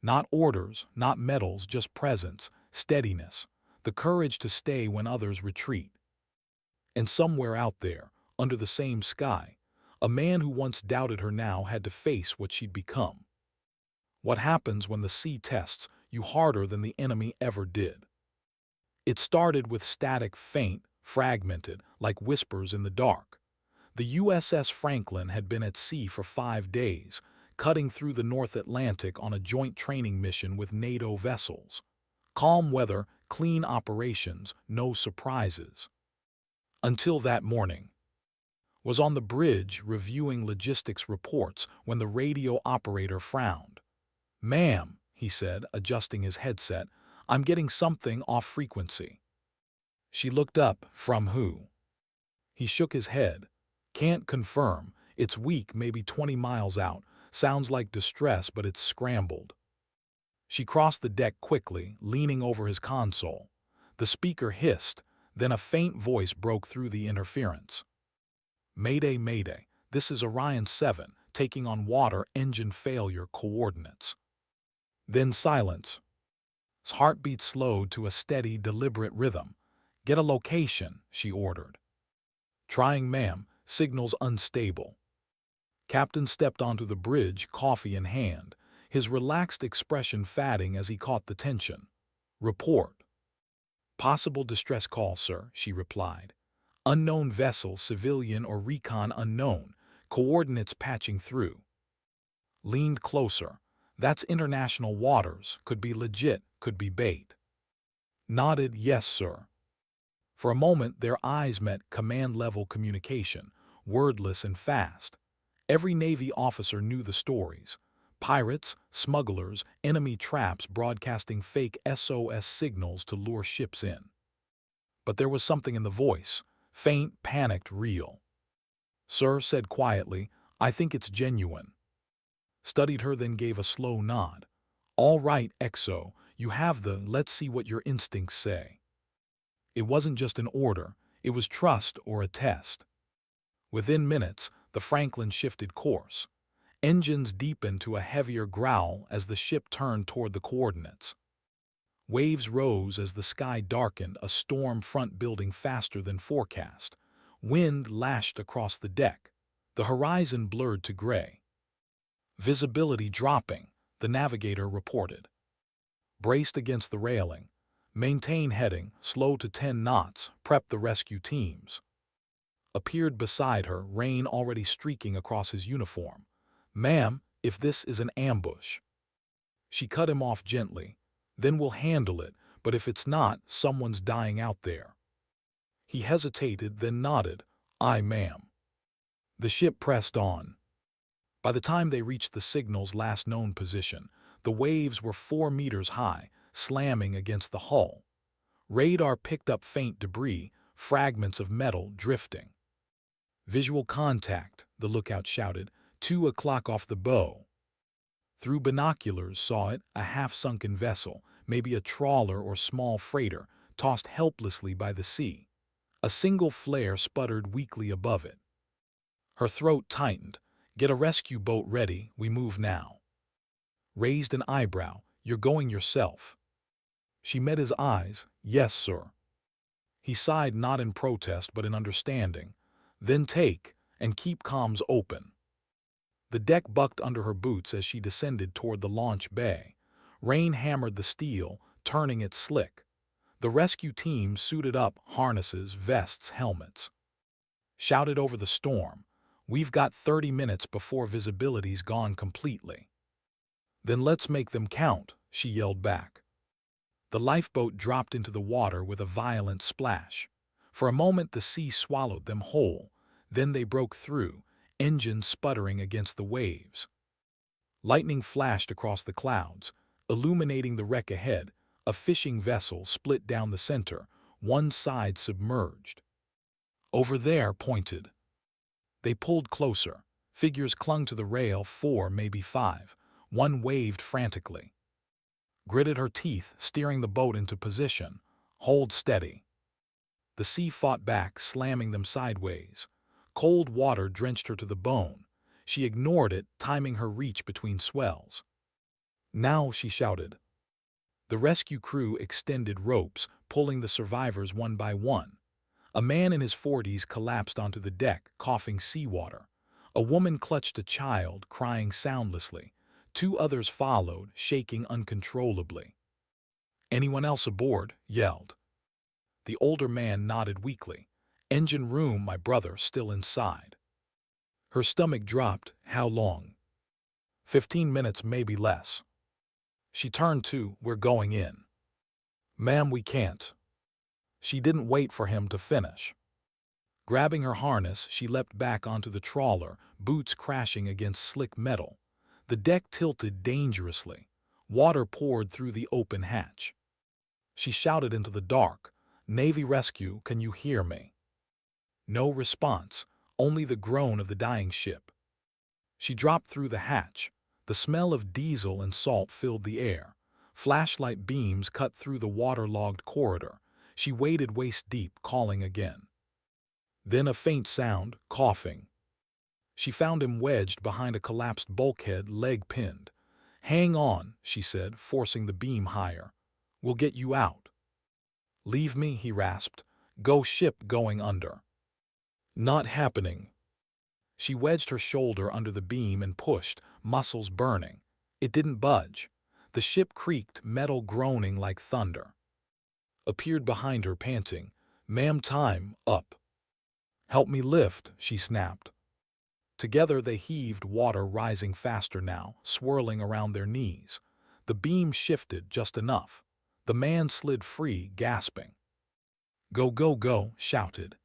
Not orders, not medals, just presence, steadiness, the courage to stay when others retreat. And somewhere out there, under the same sky, a man who once doubted her now had to face what she'd become. What happens when the sea tests you harder than the enemy ever did? It started with static, faint, fragmented, like whispers in the dark. The USS Franklin had been at sea for 5 days, cutting through the North Atlantic on a joint training mission with NATO vessels. Calm weather, clean operations, no surprises. Until that morning. Was on the bridge reviewing logistics reports when the radio operator frowned. "Ma'am," he said, adjusting his headset, "I'm getting something off frequency." She looked up. From who? He shook his head. "Can't confirm. It's weak, maybe 20 miles out. Sounds like distress, but it's scrambled." She crossed the deck quickly, leaning over his console. The speaker hissed, then a faint voice broke through the interference. "Mayday, Mayday. This is Orion 7, taking on water, engine failure, coordinates." Then silence. His heartbeat slowed to a steady, deliberate rhythm. "Get a location," she ordered. "Trying, ma'am. Signal's unstable." Captain stepped onto the bridge, coffee in hand, his relaxed expression fading as he caught the tension. "Report." "Possible distress call, sir," she replied. "Unknown vessel, civilian or recon unknown. Coordinates patching through." Leaned closer. "That's international waters. Could be legit, could be bait." Nodded, "Yes, sir." For a moment their eyes met, command-level communication, wordless and fast. Every Navy officer knew the stories. Pirates, smugglers, enemy traps broadcasting fake SOS signals to lure ships in. But there was something in the voice, faint, panicked, real. "Sir," said quietly, "I think it's genuine." Studied her, then gave a slow nod. "All right, XO, you have the let's see what your instincts say." It wasn't just an order, it was trust or a test. Within minutes, the Franklin shifted course. Engines deepened to a heavier growl as the ship turned toward the coordinates. Waves rose as the sky darkened, a storm front building faster than forecast. Wind lashed across the deck. The horizon blurred to gray. "Visibility dropping," the navigator reported. Braced against the railing. "Maintain heading, slow to 10 knots, prep the rescue teams." Appeared beside her, rain already streaking across his uniform. "Ma'am, if this is an ambush." She cut him off gently. "Then we'll handle it, but if it's not, someone's dying out there." He hesitated, then nodded. "Aye, ma'am." The ship pressed on. By the time they reached the signal's last known position, the waves were 4 meters high, slamming against the hull. Radar picked up faint debris, fragments of metal drifting. "Visual contact," the lookout shouted, 2 o'clock off the bow. Through binoculars saw it, a half-sunken vessel, maybe a trawler or small freighter, tossed helplessly by the sea. A single flare sputtered weakly above it. Her throat tightened. "Get a rescue boat ready, we move now." Raised an eyebrow. "You're going yourself?" She met his eyes. "Yes, sir." He sighed, not in protest but in understanding. "Then take, and keep comms open." The deck bucked under her boots as she descended toward the launch bay. Rain hammered the steel, turning it slick. The rescue team suited up, harnesses, vests, helmets. Shouted over the storm. "We've got 30 minutes before visibility's gone completely." "Then let's make them count," she yelled back. The lifeboat dropped into the water with a violent splash. For a moment the sea swallowed them whole. Then they broke through, engines sputtering against the waves. Lightning flashed across the clouds, illuminating the wreck ahead, A fishing vessel split down the center, one side submerged. Over there, pointed. They pulled closer. Figures clung to the rail, 4, maybe 5. One waved frantically. Gritted her teeth, steering the boat into position. Hold steady. The sea fought back, slamming them sideways. Cold water drenched her to the bone. She ignored it, timing her reach between swells. Now, she shouted. The rescue crew extended ropes, pulling the survivors one by one. A man in his 40s collapsed onto the deck, coughing seawater. A woman clutched a child, crying soundlessly. 2 others followed, shaking uncontrollably. "Anyone else aboard?" yelled. The older man nodded weakly. "Engine room, my brother, still inside." Her stomach dropped. "How long?" 15 minutes, maybe less." She turned to, "We're going in." "Ma'am, we can't." She didn't wait for him to finish. Grabbing her harness, she leapt back onto the trawler, boots crashing against slick metal. The deck tilted dangerously. Water poured through the open hatch. She shouted into the dark, "Navy rescue, can you hear me?" No response, only the groan of the dying ship. She dropped through the hatch. The smell of diesel and salt filled the air. Flashlight beams cut through the waterlogged corridor. She waded waist-deep, calling again. Then a faint sound, coughing. She found him wedged behind a collapsed bulkhead, leg pinned. "Hang on," she said, forcing the beam higher. "We'll get you out." "Leave me," he rasped. "Go ship going under." "Not happening." She wedged her shoulder under the beam and pushed, muscles burning. It didn't budge. The ship creaked, metal groaning like thunder. Appeared behind her, panting. "Ma'am, time up." "Help me lift," she snapped. Together they heaved, water rising faster now, swirling around their knees. The beam shifted just enough. The man slid free, gasping. "Go, go, go," shouted.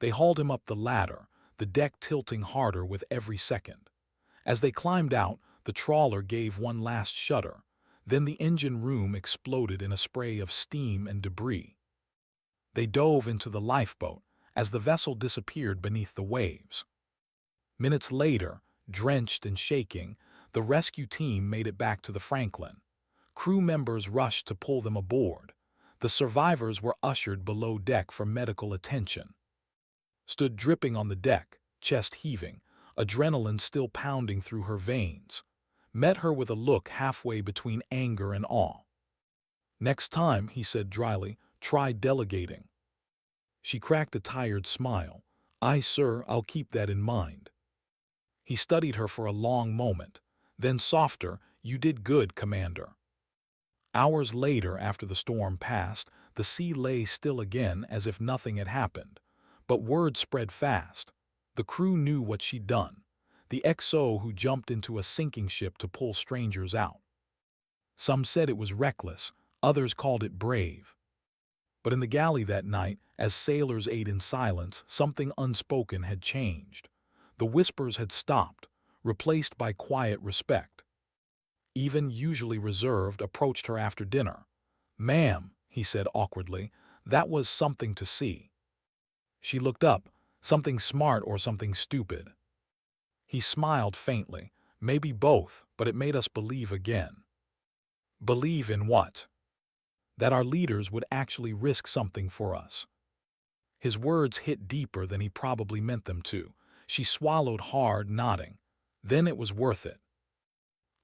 They hauled him up the ladder, the deck tilting harder with every second. As they climbed out, the trawler gave one last shudder. Then the engine room exploded in a spray of steam and debris. They dove into the lifeboat as the vessel disappeared beneath the waves. Minutes later, drenched and shaking, the rescue team made it back to the Franklin. Crew members rushed to pull them aboard. The survivors were ushered below deck for medical attention. Stood dripping on the deck, chest heaving, adrenaline still pounding through her veins. Met her with a look halfway between anger and awe. "Next time," he said dryly, "try delegating." She cracked a tired smile. "Aye, sir, I'll keep that in mind." He studied her for a long moment. Then softer, "You did good, Commander." Hours later, after the storm passed, the sea lay still again as if nothing had happened. But word spread fast. The crew knew what she'd done. The XO who jumped into a sinking ship to pull strangers out. Some said it was reckless, others called it brave. But in the galley that night, as sailors ate in silence, something unspoken had changed. The whispers had stopped, replaced by quiet respect. Even usually reserved approached her after dinner. "Ma'am," he said awkwardly, "that was something to see." She looked up, "Something smart or something stupid?" He smiled faintly. "Maybe both, but it made us believe again." "Believe in what?" "That our leaders would actually risk something for us." His words hit deeper than he probably meant them to. She swallowed hard, nodding. Then it was worth it.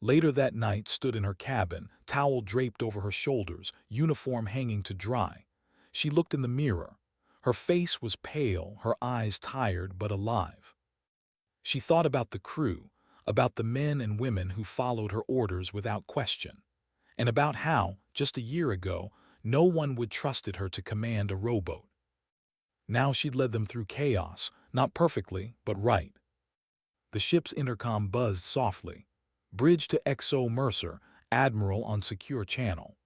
Later that night, stood in her cabin, towel draped over her shoulders, uniform hanging to dry. She looked in the mirror. Her face was pale, her eyes tired but alive. She thought about the crew, about the men and women who followed her orders without question, and about how, just a year ago, no one would trusted her to command a rowboat. Now she'd led them through chaos, not perfectly, but right. The ship's intercom buzzed softly. "Bridge to XO Mercer, Admiral on secure channel."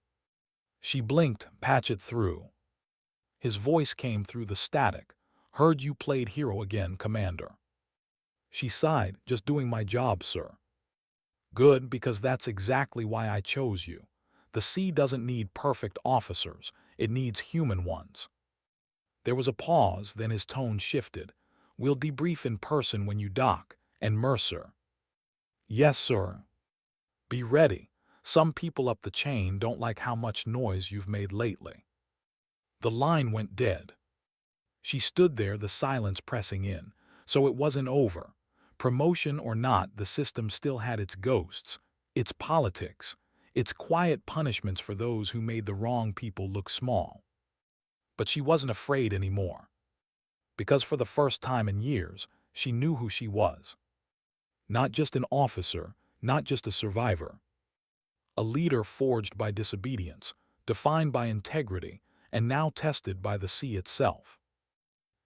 She blinked, "Patch it through." His voice came through the static. "Heard you played hero again, Commander." She sighed, "Just doing my job, sir." "Good, because that's exactly why I chose you." The sea doesn't need perfect officers, it needs human ones. There was a pause, then his tone shifted. We'll debrief in person when you dock. And Mercer. Yes, sir. Be ready. Some people up the chain don't like how much noise you've made lately. The line went dead. She stood there, the silence pressing in. So it wasn't over. Promotion or not, the system still had its ghosts, its politics, its quiet punishments for those who made the wrong people look small. But she wasn't afraid anymore. Because for the first time in years, she knew who she was. Not just an officer, not just a survivor. A leader forged by disobedience, defined by integrity, and now tested by the sea itself.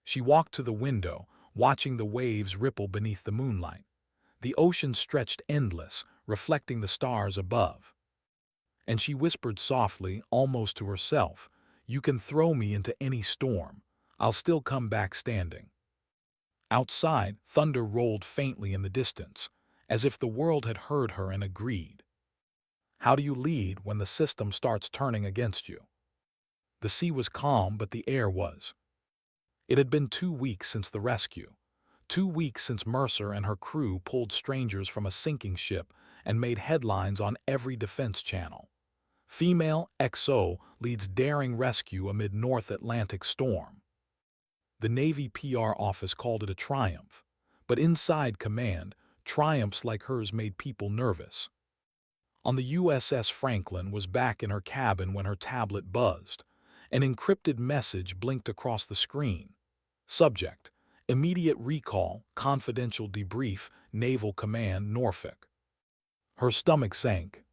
She walked to the window, watching the waves ripple beneath the moonlight. The ocean stretched endless, reflecting the stars above. And she whispered softly, almost to herself, "You can throw me into any storm. I'll still come back standing." Outside, thunder rolled faintly in the distance, as if the world had heard her and agreed. How do you lead when the system starts turning against you? The sea was calm, but the air was. It had been 2 weeks since the rescue. 2 weeks since Mercer and her crew pulled strangers from a sinking ship and made headlines on every defense channel. Female XO leads daring rescue amid North Atlantic storm. The Navy PR office called it a triumph, but inside command, triumphs like hers made people nervous. On the USS Franklin was back in her cabin when her tablet buzzed. An encrypted message blinked across the screen. Subject: Immediate recall, confidential debrief, Naval Command, Norfolk. Her stomach sank.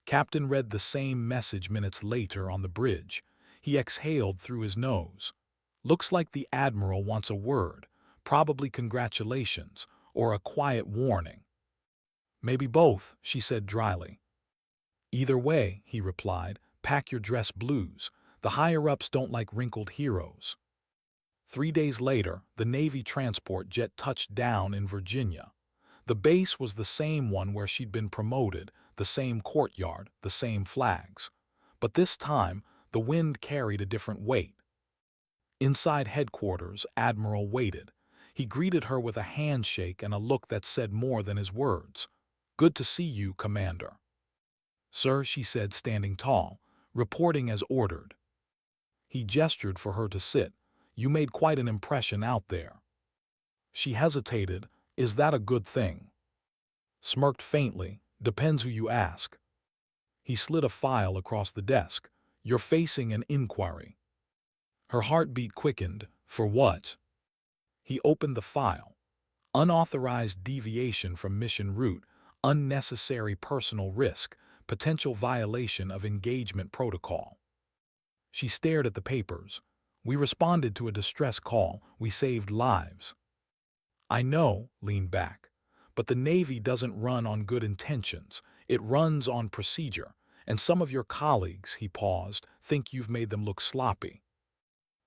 Captain read the same message minutes later on the bridge. He exhaled through his nose. Looks like the Admiral wants a word, probably congratulations, or a quiet warning. Maybe both, she said dryly. Either way, he replied, pack your dress blues. The higher-ups don't like wrinkled heroes. 3 days later, the Navy transport jet touched down in Virginia. The base was the same one where she'd been promoted, the same courtyard, the same flags. But this time, the wind carried a different weight. Inside headquarters, Admiral waited. He greeted her with a handshake and a look that said more than his words. "Good to see you, Commander." "Sir," she said, standing tall, reporting as ordered. He gestured for her to sit. "You made quite an impression out there." She hesitated. "Is that a good thing?" Smirked faintly. "Depends who you ask." He slid a file across the desk. "You're facing an inquiry." Her heartbeat quickened. "For what?" He opened the file. Unauthorized deviation from mission route, unnecessary personal risk, potential violation of engagement protocol. She stared at the papers. "We responded to a distress call. We saved lives." "I know," leaned back. "But the Navy doesn't run on good intentions. It runs on procedure. And some of your colleagues," he paused, "think you've made them look sloppy."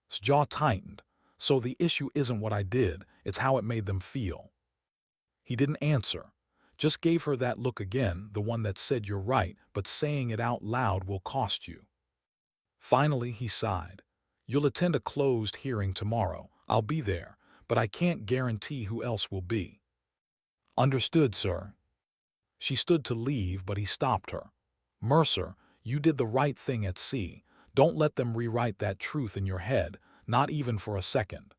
His jaw tightened. "So the issue isn't what I did, it's how it made them feel." He didn't answer. Just gave her that look again, the one that said you're right, but saying it out loud will cost you. Finally, he sighed. "You'll attend a closed hearing tomorrow. I'll be there, but I can't guarantee who else will be." "Understood, sir." She stood to leave, but he stopped her. "Mercer, you did the right thing at sea. Don't let them rewrite that truth in your head, not even for a second."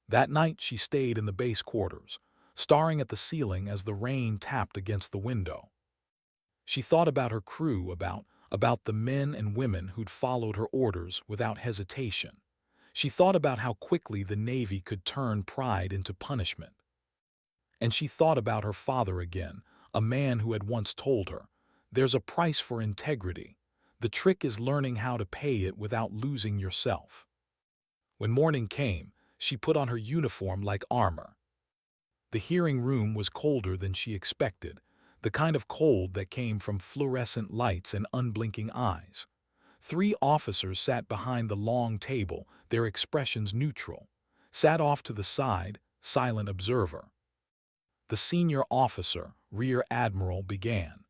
That night she stayed in the base quarters, staring at the ceiling as the rain tapped against the window. She thought about her crew, about the men and women who'd followed her orders without hesitation. She thought about how quickly the Navy could turn pride into punishment. And she thought about her father again, a man who had once told her, "There's a price for integrity. The trick is learning how to pay it without losing yourself." When morning came, she put on her uniform like armor. The hearing room was colder than she expected, the kind of cold that came from fluorescent lights and unblinking eyes. 3 officers sat behind the long table, their expressions neutral. Sat off to the side, silent observer. The senior officer, Rear Admiral, began.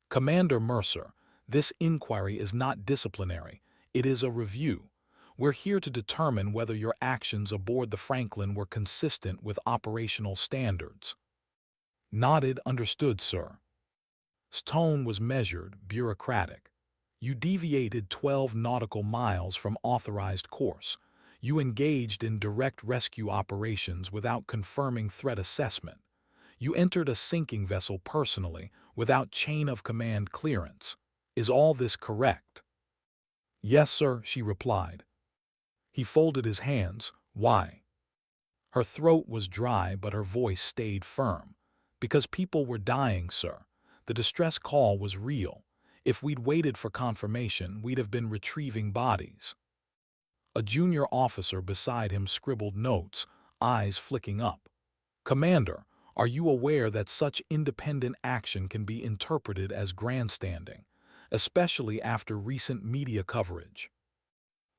"Commander Mercer, This inquiry is not disciplinary. It is a review. We're here to determine whether your actions aboard the Franklin were consistent with operational standards. Nodded, understood, sir. His tone was measured, bureaucratic. You deviated 12 nautical miles from authorized course. You engaged in direct rescue operations without confirming threat assessment. You entered a sinking vessel personally, without chain of command clearance. Is all this correct? Yes, sir, she replied. He folded his hands. Why? Her throat was dry, but her voice stayed firm. Because people were dying, sir. The distress call was real. If we'd waited for confirmation, we'd have been retrieving bodies. A junior officer beside him scribbled notes, eyes flicking up. Commander, are you aware that such independent action can be interpreted as grandstanding, especially after recent media coverage?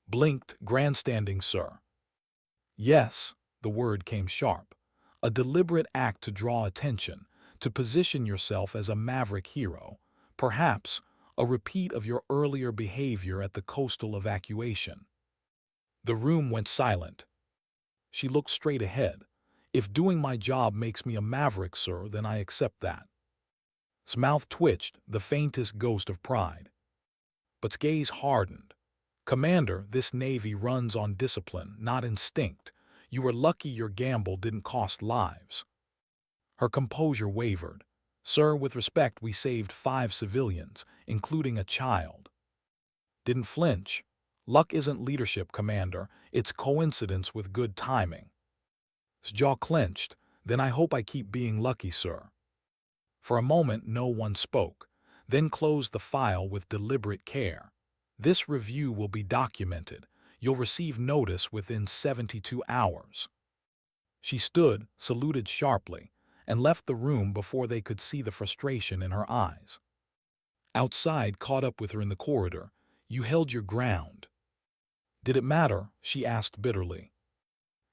Blinked, grandstanding, sir. Yes, the word came sharp. A deliberate act to draw attention, to position yourself as a maverick hero, perhaps a repeat of your earlier behavior at the coastal evacuation. The room went silent. She looked straight ahead. If doing my job makes me a maverick, sir, then I accept that. His mouth twitched, the faintest ghost of pride. But his gaze hardened. Commander, this Navy runs on discipline, not instinct. You were lucky your gamble didn't cost lives. Her composure wavered. Sir, with respect, we saved 5 civilians, including a child. Didn't flinch. Luck isn't leadership, Commander. It's coincidence with good timing. His jaw clenched. Then I hope I keep being lucky, sir. For a moment, no one spoke, then closed the file with deliberate care. This review will be documented. You'll receive notice within 72 hours. She stood, saluted sharply, and left the room before they could see the frustration in her eyes. Outside caught up with her in the corridor. You held your ground. Did it matter? She asked bitterly.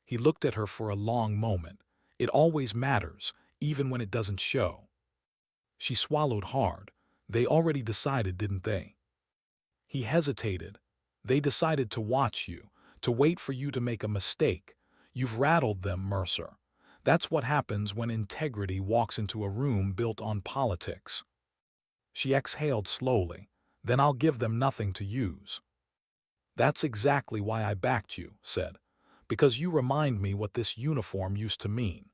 He looked at her for a long moment. It always matters, even when it doesn't show. She swallowed hard. They already decided, didn't they? He hesitated. They decided to watch you, to wait for you to make a mistake. You've rattled them, Mercer. That's what happens when integrity walks into a room built on politics. She exhaled slowly. Then I'll give them nothing to use. That's exactly why I backed you, said. Because you remind me what this uniform used to mean.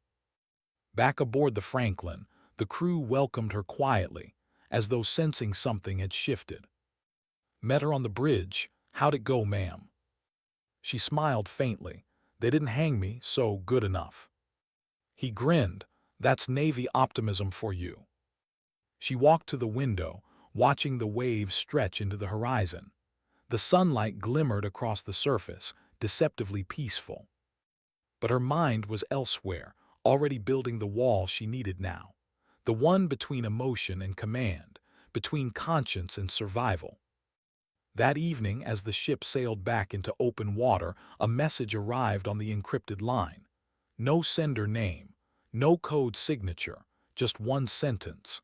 Back aboard the Franklin, the crew welcomed her quietly, as though sensing something had shifted. Met her on the bridge. How'd it go, ma'am? She smiled faintly. They didn't hang me, so good enough. He grinned. That's Navy optimism for you. She walked to the window, watching the waves stretch into the horizon. The sunlight glimmered across the surface, deceptively peaceful. But her mind was elsewhere, already building the wall she needed now. The one between emotion and command, between conscience and survival. That evening, as the ship sailed back into open water, a message arrived on the encrypted line. No sender name, no code signature, just one sentence.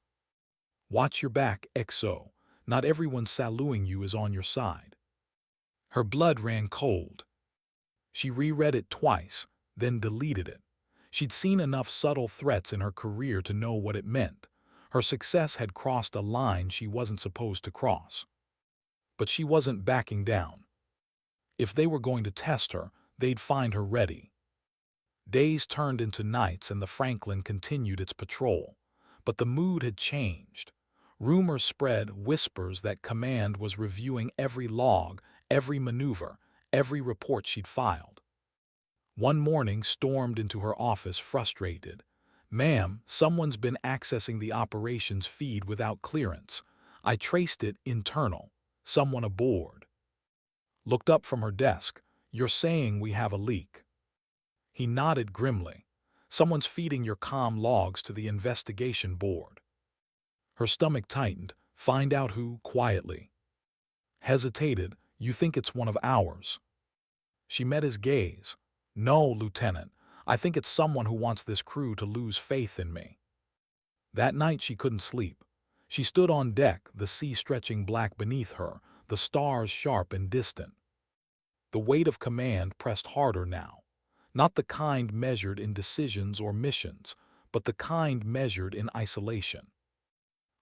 Watch your back, XO. Not everyone saluting you is on your side. Her blood ran cold. She reread it twice, then deleted it. She'd seen enough subtle threats in her career to know what it meant. Her success had crossed a line she wasn't supposed to cross. But she wasn't backing down. If they were going to test her, they'd find her ready. Days turned into nights and the Franklin continued its patrol. But the mood had changed. Rumors spread, whispers that command was reviewing every log, every maneuver, every report she'd filed. One morning stormed into her office frustrated. Ma'am, someone's been accessing the operations feed without clearance. I traced it internal. Someone aboard. Looked up from her desk. You're saying we have a leak. He nodded grimly. Someone's feeding your comm logs to the investigation board. Her stomach tightened. Find out who, quietly. Hesitated. You think it's one of ours. She met his gaze. No, Lieutenant. I think it's someone who wants this crew to lose faith in me. That night she couldn't sleep. She stood on deck, the sea stretching black beneath her, the stars sharp and distant. The weight of command pressed harder now, not the kind measured in decisions or missions, but the kind measured in isolation.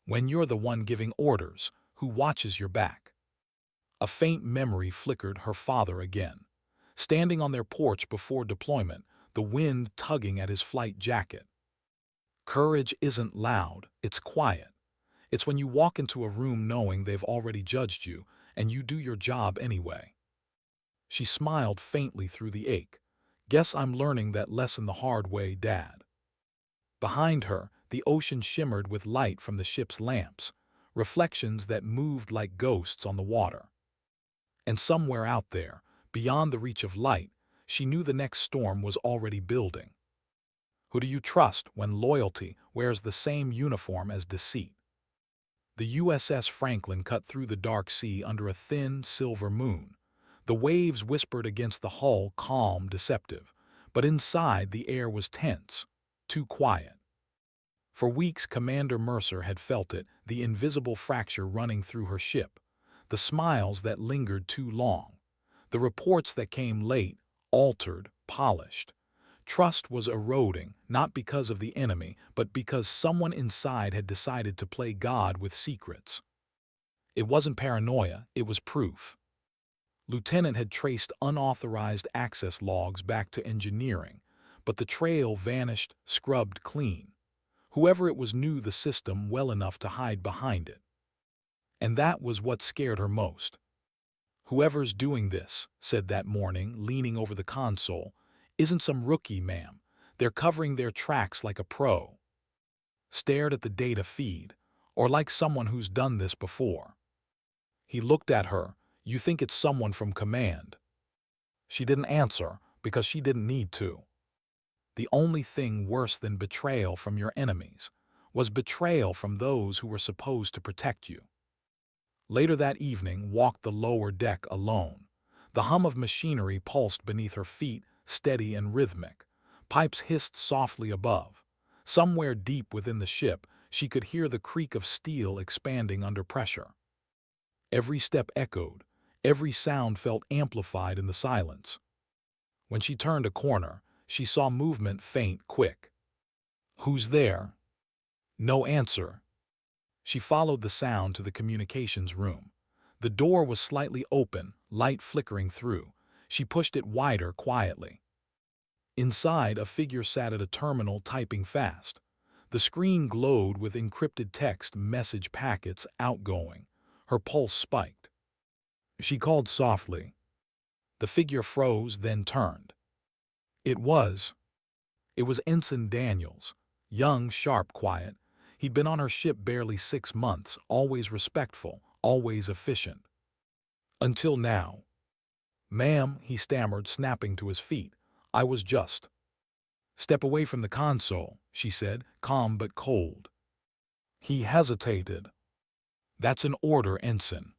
When you're the one giving orders, who watches your back? A faint memory flickered her father again. Standing on their porch before deployment, the wind tugging at his flight jacket. Courage isn't loud, it's quiet. It's when you walk into a room knowing they've already judged you, and you do your job anyway. She smiled faintly through the ache. Guess I'm learning that lesson the hard way, Dad. Behind her, the ocean shimmered with light from the ship's lamps, reflections that moved like ghosts on the water. And somewhere out there, beyond the reach of light, she knew the next storm was already building. Who do you trust when loyalty wears the same uniform as deceit? The USS Franklin cut through the dark sea under a thin, silver moon. The waves whispered against the hull, calm, deceptive. But inside, the air was tense, too quiet. For weeks, Commander Mercer had felt it, the invisible fracture running through her ship, the smiles that lingered too long, the reports that came late, altered, polished. Trust was eroding, not because of the enemy, but because someone inside had decided to play God with secrets. It wasn't paranoia, it was proof. Lieutenant had traced unauthorized access logs back to engineering, but the trail vanished, scrubbed clean. Whoever it was knew the system well enough to hide behind it. And that was what scared her most. "Whoever's doing this," said that morning, leaning over the console, "isn't some rookie, ma'am. They're covering their tracks like a pro." Stared at the data feed, or like someone who's done this before. He looked at her. "You think it's someone from command?" She didn't answer because she didn't need to. The only thing worse than betrayal from your enemies was betrayal from those who were supposed to protect you. Later that evening, walked the lower deck alone. The hum of machinery pulsed beneath her feet, steady and rhythmic. Pipes hissed softly above. Somewhere deep within the ship, she could hear the creak of steel expanding under pressure. Every step echoed. Every sound felt amplified in the silence. When she turned a corner, she saw movement, faint, quick. "Who's there?" No answer. She followed the sound to the communications room. The door was slightly open, light flickering through. She pushed it wider quietly. Inside, a figure sat at a terminal typing fast. The screen glowed with encrypted text, message packets outgoing. Her pulse spiked. She called softly. The figure froze, then turned. It was Ensign Daniels. Young, sharp, quiet. He'd been on her ship barely 6 months, always respectful, always efficient. Until now. "Ma'am," he stammered, snapping to his feet. "I was just—" "Step away from the console," she said, calm but cold. He hesitated. "That's an order, Ensign."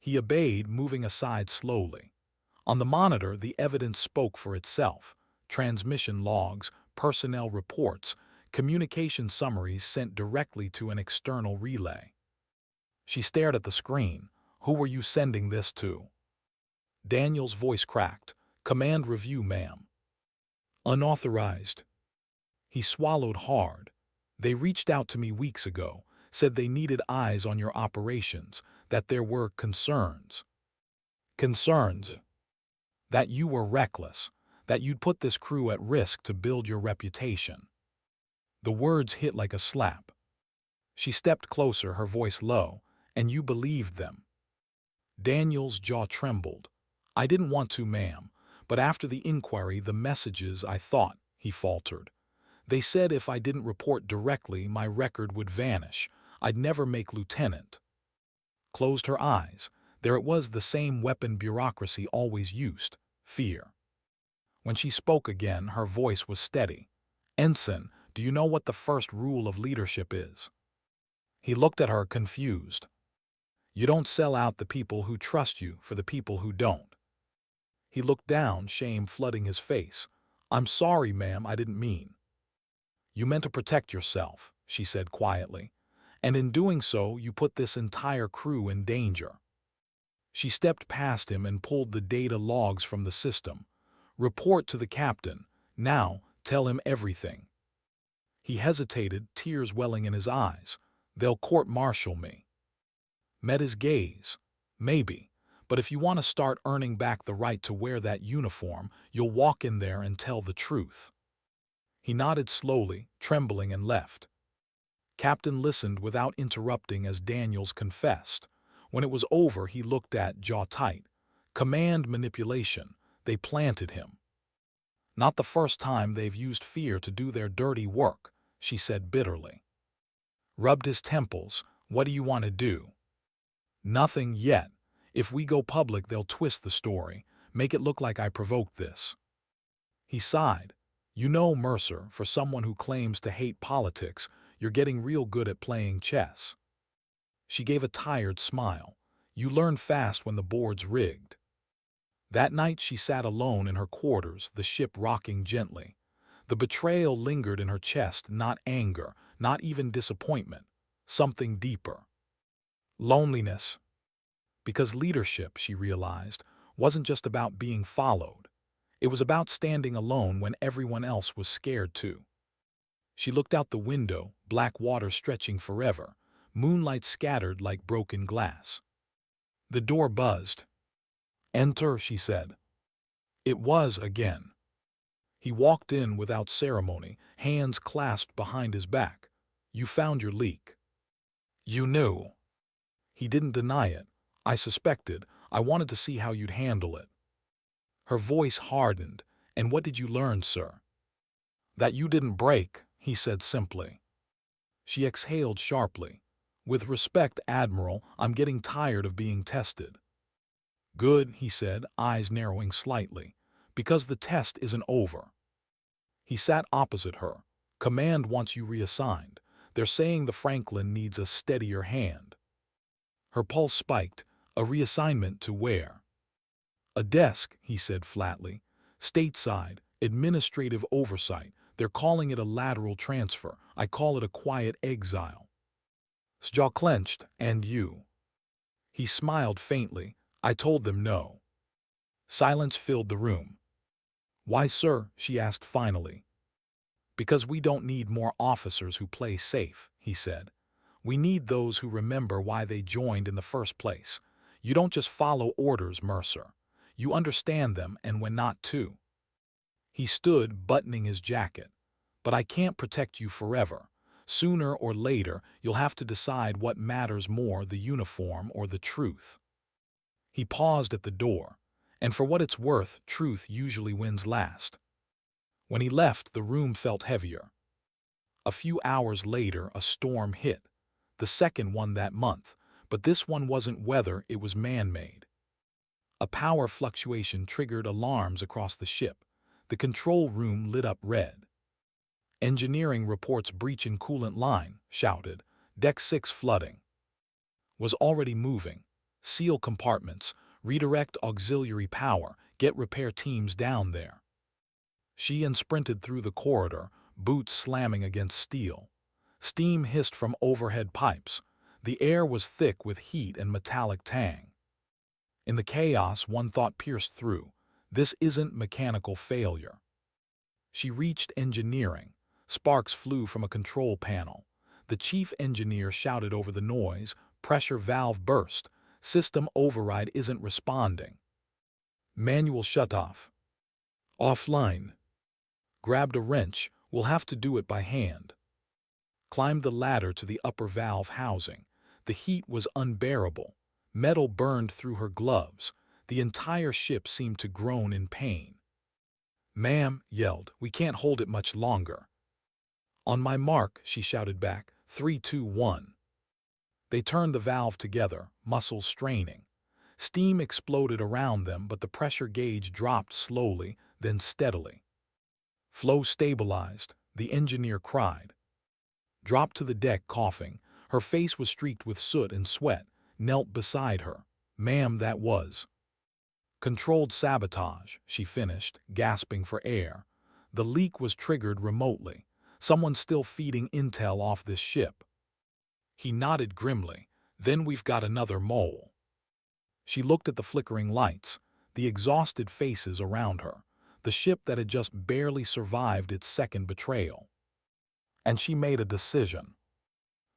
He obeyed, moving aside slowly. On the monitor, the evidence spoke for itself. Transmission logs, personnel reports, communication summaries sent directly to an external relay. She stared at the screen. "Who were you sending this to?" Daniel's voice cracked. "Command review, ma'am." "Unauthorized." He swallowed hard. "They reached out to me weeks ago, said they needed eyes on your operations, that there were concerns." "Concerns?" "That you were reckless, that you'd put this crew at risk to build your reputation." The words hit like a slap. She stepped closer, her voice low. "And you believed them?" Daniel's jaw trembled. "I didn't want to, ma'am, but after the inquiry, the messages, I thought," he faltered. "They said if I didn't report directly, my record would vanish. I'd never make lieutenant." Closed her eyes. There it was, the same weapon bureaucracy always used: fear. When she spoke again, her voice was steady. "Ensign, do you know what the first rule of leadership is?" He looked at her, confused. "You don't sell out the people who trust you for the people who don't." He looked down, shame flooding his face. "I'm sorry, ma'am, I didn't mean." "You meant to protect yourself," she said quietly. And in doing so, you put this entire crew in danger." She stepped past him and pulled the data logs from the system. "Report to the captain. Now, tell him everything." He hesitated, tears welling in his eyes. "They'll court-martial me." Met his gaze. "Maybe. But if you want to start earning back the right to wear that uniform, you'll walk in there and tell the truth." He nodded slowly, trembling, and left. Captain listened without interrupting as Daniels confessed. When it was over, he looked at, jaw tight. "Command manipulation. They planted him." "Not the first time they've used fear to do their dirty work," she said bitterly. Rubbed his temples. "What do you want to do?" "Nothing yet. If we go public, they'll twist the story, make it look like I provoked this." He sighed. "You know, Mercer, for someone who claims to hate politics, you're getting real good at playing chess." She gave a tired smile. "You learn fast when the board's rigged." That night she sat alone in her quarters, the ship rocking gently. The betrayal lingered in her chest, not anger, not even disappointment, something deeper. Loneliness. Because leadership, she realized, wasn't just about being followed. It was about standing alone when everyone else was scared too. She looked out the window, black water stretching forever, moonlight scattered like broken glass. The door buzzed. "Enter," she said. It was again. He walked in without ceremony, hands clasped behind his back. "You found your leak." "You knew." He didn't deny it. "I suspected. I wanted to see how you'd handle it." Her voice hardened. "And what did you learn, sir?" "That you didn't break," he said simply. She exhaled sharply. "With respect, Admiral, I'm getting tired of being tested." "Good," he said, eyes narrowing slightly. "Because the test isn't over." He sat opposite her. "Command wants you reassigned. They're saying the Franklin needs a steadier hand." Her pulse spiked. "A reassignment to where?" "A desk," he said flatly. "Stateside, administrative oversight. They're calling it a lateral transfer. I call it a quiet exile." His jaw clenched. "And you?" He smiled faintly. "I told them no." Silence filled the room. "Why, sir?" she asked finally. "Because we don't need more officers who play safe," he said. "We need those who remember why they joined in the first place. You don't just follow orders, Mercer. You understand them, and when not to." He stood, buttoning his jacket. "But I can't protect you forever. Sooner or later, you'll have to decide what matters more, the uniform or the truth." He paused at the door. And for what it's worth, truth usually wins last. When he left, the room felt heavier. A few hours later, a storm hit. The second one that month. But this one wasn't weather, it was man-made. A power fluctuation triggered alarms across the ship. The control room lit up red. "Engineering reports breach in coolant line," shouted. "Deck 6 flooding." "Was already moving. Seal compartments. Redirect auxiliary power. Get repair teams down there." She sprinted through the corridor, boots slamming against steel. Steam hissed from overhead pipes. The air was thick with heat and metallic tang. In the chaos, one thought pierced through. This isn't mechanical failure. She reached engineering. Sparks flew from a control panel. The chief engineer shouted over the noise. "Pressure valve burst. System override isn't responding." "Manual shutoff." "Offline." Grabbed a wrench. "We'll have to do it by hand." Climbed the ladder to the upper valve housing. The heat was unbearable. Metal burned through her gloves. The entire ship seemed to groan in pain. "Ma'am," yelled, "we can't hold it much longer." "On my mark," she shouted back. 3, 2, 1. They turned the valve together, muscles straining. Steam exploded around them, but the pressure gauge dropped slowly, then steadily. "Flow stabilized," the engineer cried. Dropped to the deck, coughing. Her face was streaked with soot and sweat. Knelt beside her. "Ma'am, that was controlled sabotage," she finished, gasping for air. "The leak was triggered remotely. Someone's still feeding intel off this ship." He nodded grimly. Then we've got another mole. She looked at the flickering lights, the exhausted faces around her, the ship that had just barely survived its second betrayal. And she made a decision.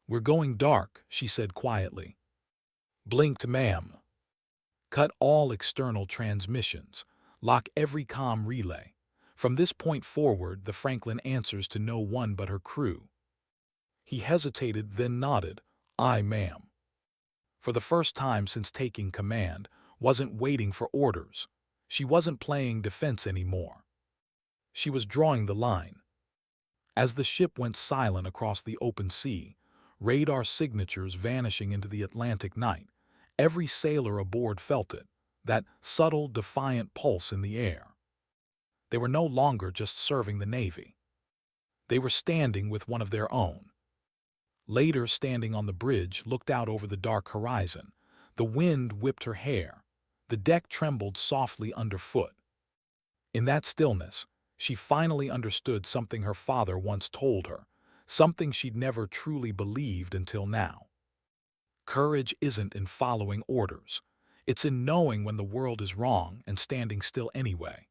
"We're going dark," she said quietly. "Blinked, ma'am. Cut all external transmissions. Lock every comm relay. From this point forward, the Franklin answers to no one but her crew." He hesitated, then nodded. "Aye, ma'am." For the first time since taking command, wasn't waiting for orders. She wasn't playing defense anymore. She was drawing the line. As the ship went silent across the open sea, radar signatures vanishing into the Atlantic night, every sailor aboard felt it, that subtle, defiant pulse in the air. They were no longer just serving the Navy. They were standing with one of their own. Later, standing on the bridge, looked out over the dark horizon. The wind whipped her hair. The deck trembled softly underfoot. In that stillness, she finally understood something her father once told her, something she'd never truly believed until now. Courage isn't in following orders. It's in knowing when the world is wrong and standing still anyway.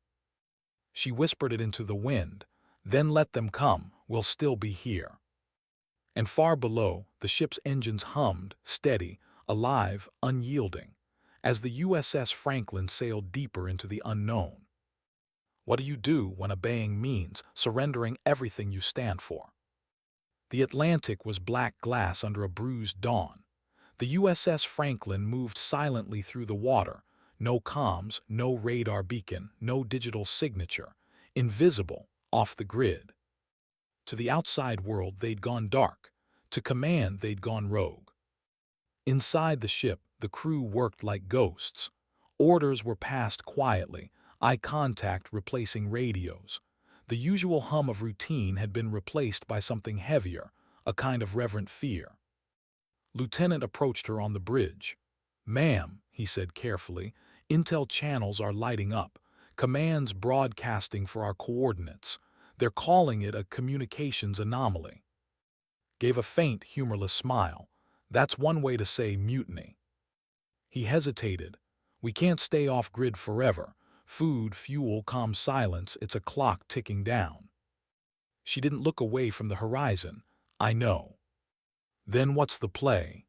She whispered it into the wind. "Then let them come, we'll still be here." And far below, the ship's engines hummed, steady, alive, unyielding, as the USS Franklin sailed deeper into the unknown. What do you do when obeying means surrendering everything you stand for? The Atlantic was black glass under a bruised dawn. The USS Franklin moved silently through the water, no comms, no radar beacon, no digital signature, invisible, off the grid. To the outside world, they'd gone dark. To command, they'd gone rogue. Inside the ship, the crew worked like ghosts. Orders were passed quietly, eye contact replacing radios. The usual hum of routine had been replaced by something heavier, a kind of reverent fear. Lieutenant approached her on the bridge. "Ma'am," he said carefully, "intel channels are lighting up. Commands broadcasting for our coordinates. They're calling it a communications anomaly." Gave a faint, humorless smile. "That's one way to say mutiny." He hesitated. "We can't stay off-grid forever. Food, fuel, calm silence, it's a clock ticking down." She didn't look away from the horizon. "I know." "Then what's the play?"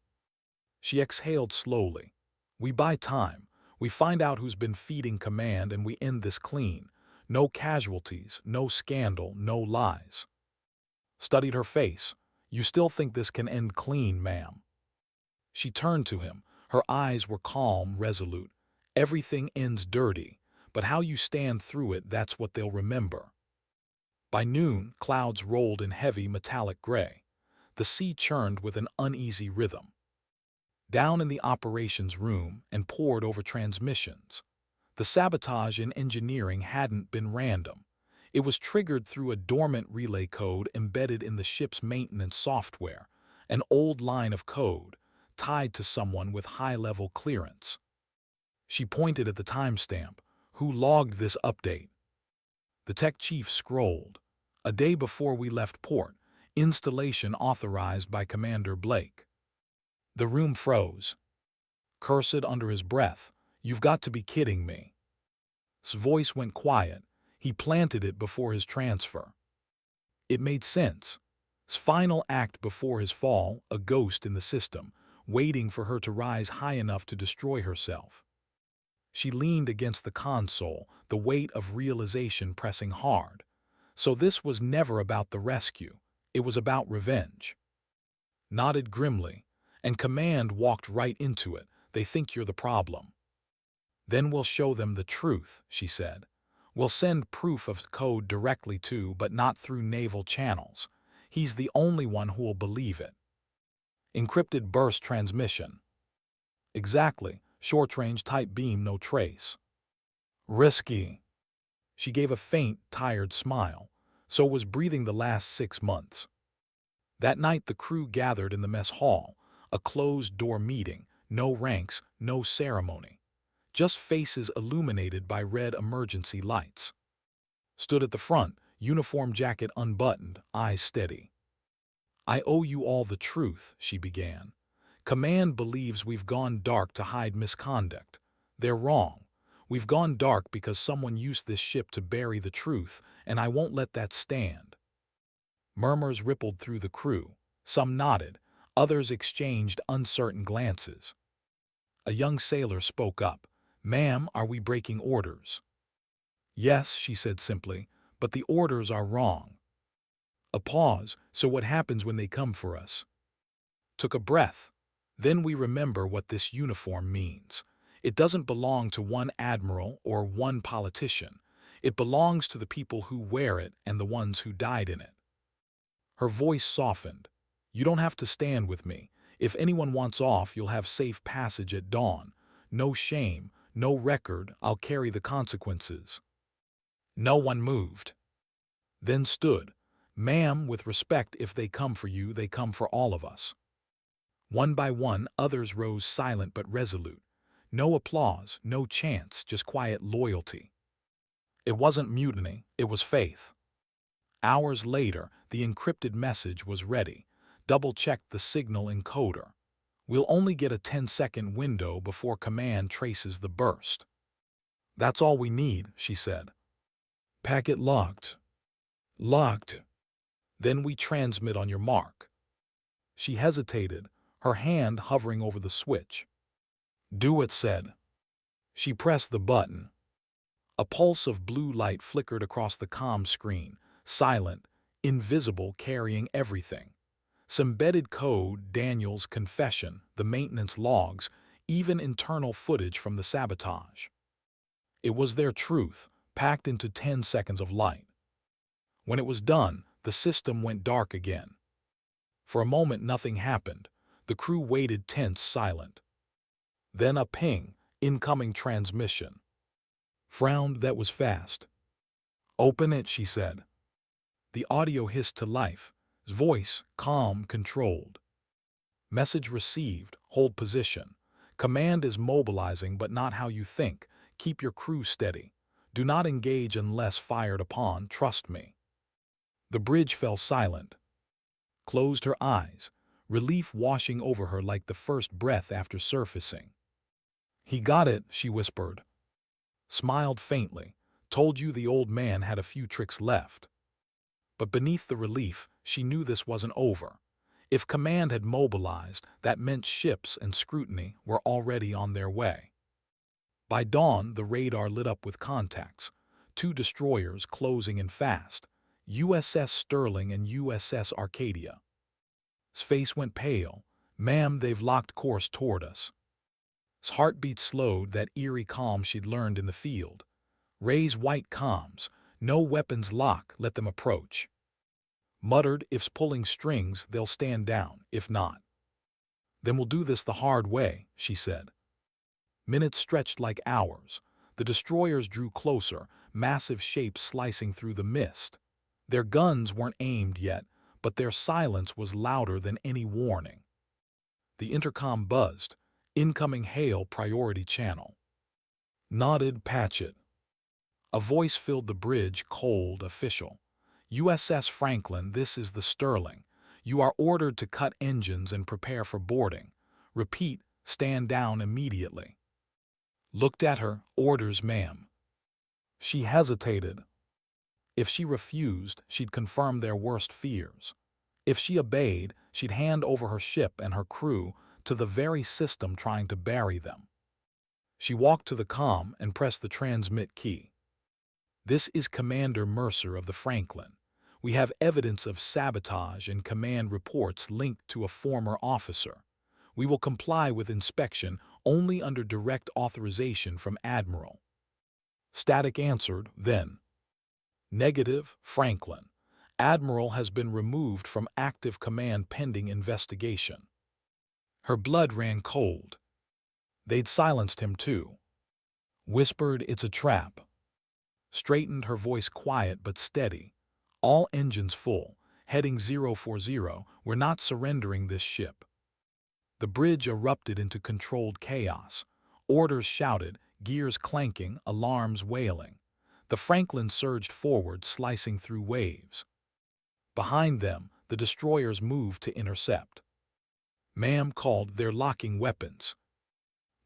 She exhaled slowly. "We buy time. We find out who's been feeding command and we end this clean. No casualties, no scandal, no lies." Studied her face. "You still think this can end clean, ma'am?" She turned to him. Her eyes were calm, resolute. "Everything ends dirty, but how you stand through it, that's what they'll remember." By noon, clouds rolled in heavy metallic gray. The sea churned with an uneasy rhythm. Down in the operations room and poured over transmissions. The sabotage in engineering hadn't been random. It was triggered through a dormant relay code embedded in the ship's maintenance software, an old line of code, tied to someone with high-level clearance. She pointed at the timestamp. "Who logged this update?" The tech chief scrolled. "A day before we left port. Installation authorized by Commander Blake." The room froze. Cursed under his breath. "You've got to be kidding me." His voice went quiet. He planted it before his transfer. It made sense. His final act before his fall, a ghost in the system, waiting for her to rise high enough to destroy herself. She leaned against the console, the weight of realization pressing hard. So this was never about the rescue. It was about revenge. Nodded grimly. "And command walked right into it. They think you're the problem." "Then we'll show them the truth," she said. "We'll send proof of code directly to, but not through naval channels. He's the only one who will believe it." Encrypted burst transmission. "Exactly. Short-range type beam, no trace." "Risky." She gave a faint, tired smile. So was breathing the last 6 months. That night the crew gathered in the mess hall, a closed-door meeting, no ranks, no ceremony. Just faces illuminated by red emergency lights. Stood at the front, uniform jacket unbuttoned, eyes steady. "I owe you all the truth," she began. "Command believes we've gone dark to hide misconduct. They're wrong. We've gone dark because someone used this ship to bury the truth, and I won't let that stand." Murmurs rippled through the crew. Some nodded, others exchanged uncertain glances. A young sailor spoke up. "Ma'am, are we breaking orders?" "Yes," she said simply, "but the orders are wrong." A pause. "So what happens when they come for us?" Took a breath. "Then we remember what this uniform means. It doesn't belong to one admiral or one politician. It belongs to the people who wear it and the ones who died in it." Her voice softened. "You don't have to stand with me. If anyone wants off, you'll have safe passage at dawn. No shame, no record, I'll carry the consequences." No one moved. Then stood. "Ma'am, with respect, if they come for you, they come for all of us." One by one, others rose silent but resolute. No applause, no chants, just quiet loyalty. It wasn't mutiny, it was faith. Hours later, the encrypted message was ready. Double-checked the signal encoder. "We'll only get a 10-second window before command traces the burst." "That's all we need," she said. "Packet locked." "Locked." "Then we transmit on your mark." She hesitated, her hand hovering over the switch. "Do it," said. She pressed the button. A pulse of blue light flickered across the comm screen, silent, invisible, carrying everything. Some embedded code, Daniel's confession, the maintenance logs, even internal footage from the sabotage. It was their truth, packed into 10 seconds of light. When it was done, the system went dark again. For a moment nothing happened. The crew waited tense, silent. Then a ping, incoming transmission. Frowned, that was fast. "Open it," she said. The audio hissed to life. His voice, calm, controlled. "Message received. Hold position. Command is mobilizing, but not how you think. Keep your crew steady. Do not engage unless fired upon, trust me." The bridge fell silent. Closed her eyes, relief washing over her like the first breath after surfacing. "He got it," she whispered. Smiled faintly. "Told you the old man had a few tricks left." But beneath the relief, she knew this wasn't over. If command had mobilized, that meant ships and scrutiny were already on their way. By dawn, the radar lit up with contacts. 2 destroyers closing in fast. USS Sterling and USS Arcadia. His face went pale. "Ma'am, they've locked course toward us." His heartbeat slowed, that eerie calm she'd learned in the field. "Raise white comms. No weapons lock, let them approach." Muttered, "If's pulling strings, they'll stand down, if not." "Then we'll do this the hard way," she said. Minutes stretched like hours. The destroyers drew closer, massive shapes slicing through the mist. Their guns weren't aimed yet, but their silence was louder than any warning. The intercom buzzed. "Incoming hail, priority channel." Nodded, "Patch it." A voice filled the bridge, cold, official. "USS Franklin, this is the Sterling. You are ordered to cut engines and prepare for boarding. Repeat, stand down immediately." Looked at her. "Orders, ma'am." She hesitated. If she refused, she'd confirm their worst fears. If she obeyed, she'd hand over her ship and her crew to the very system trying to bury them. She walked to the comm and pressed the transmit key. "This is Commander Mercer of the Franklin. We have evidence of sabotage and command reports linked to a former officer. We will comply with inspection only under direct authorization from Admiral." Static answered, then. "Negative, Franklin. Admiral has been removed from active command pending investigation." Her blood ran cold. They'd silenced him too. Whispered, "It's a trap." Straightened, her voice quiet but steady. "All engines full. Heading 040. We're not surrendering this ship." The bridge erupted into controlled chaos. Orders shouted, gears clanking, alarms wailing. The Franklin surged forward, slicing through waves. Behind them, The destroyers moved to intercept. Ma'am called, "They're locking weapons."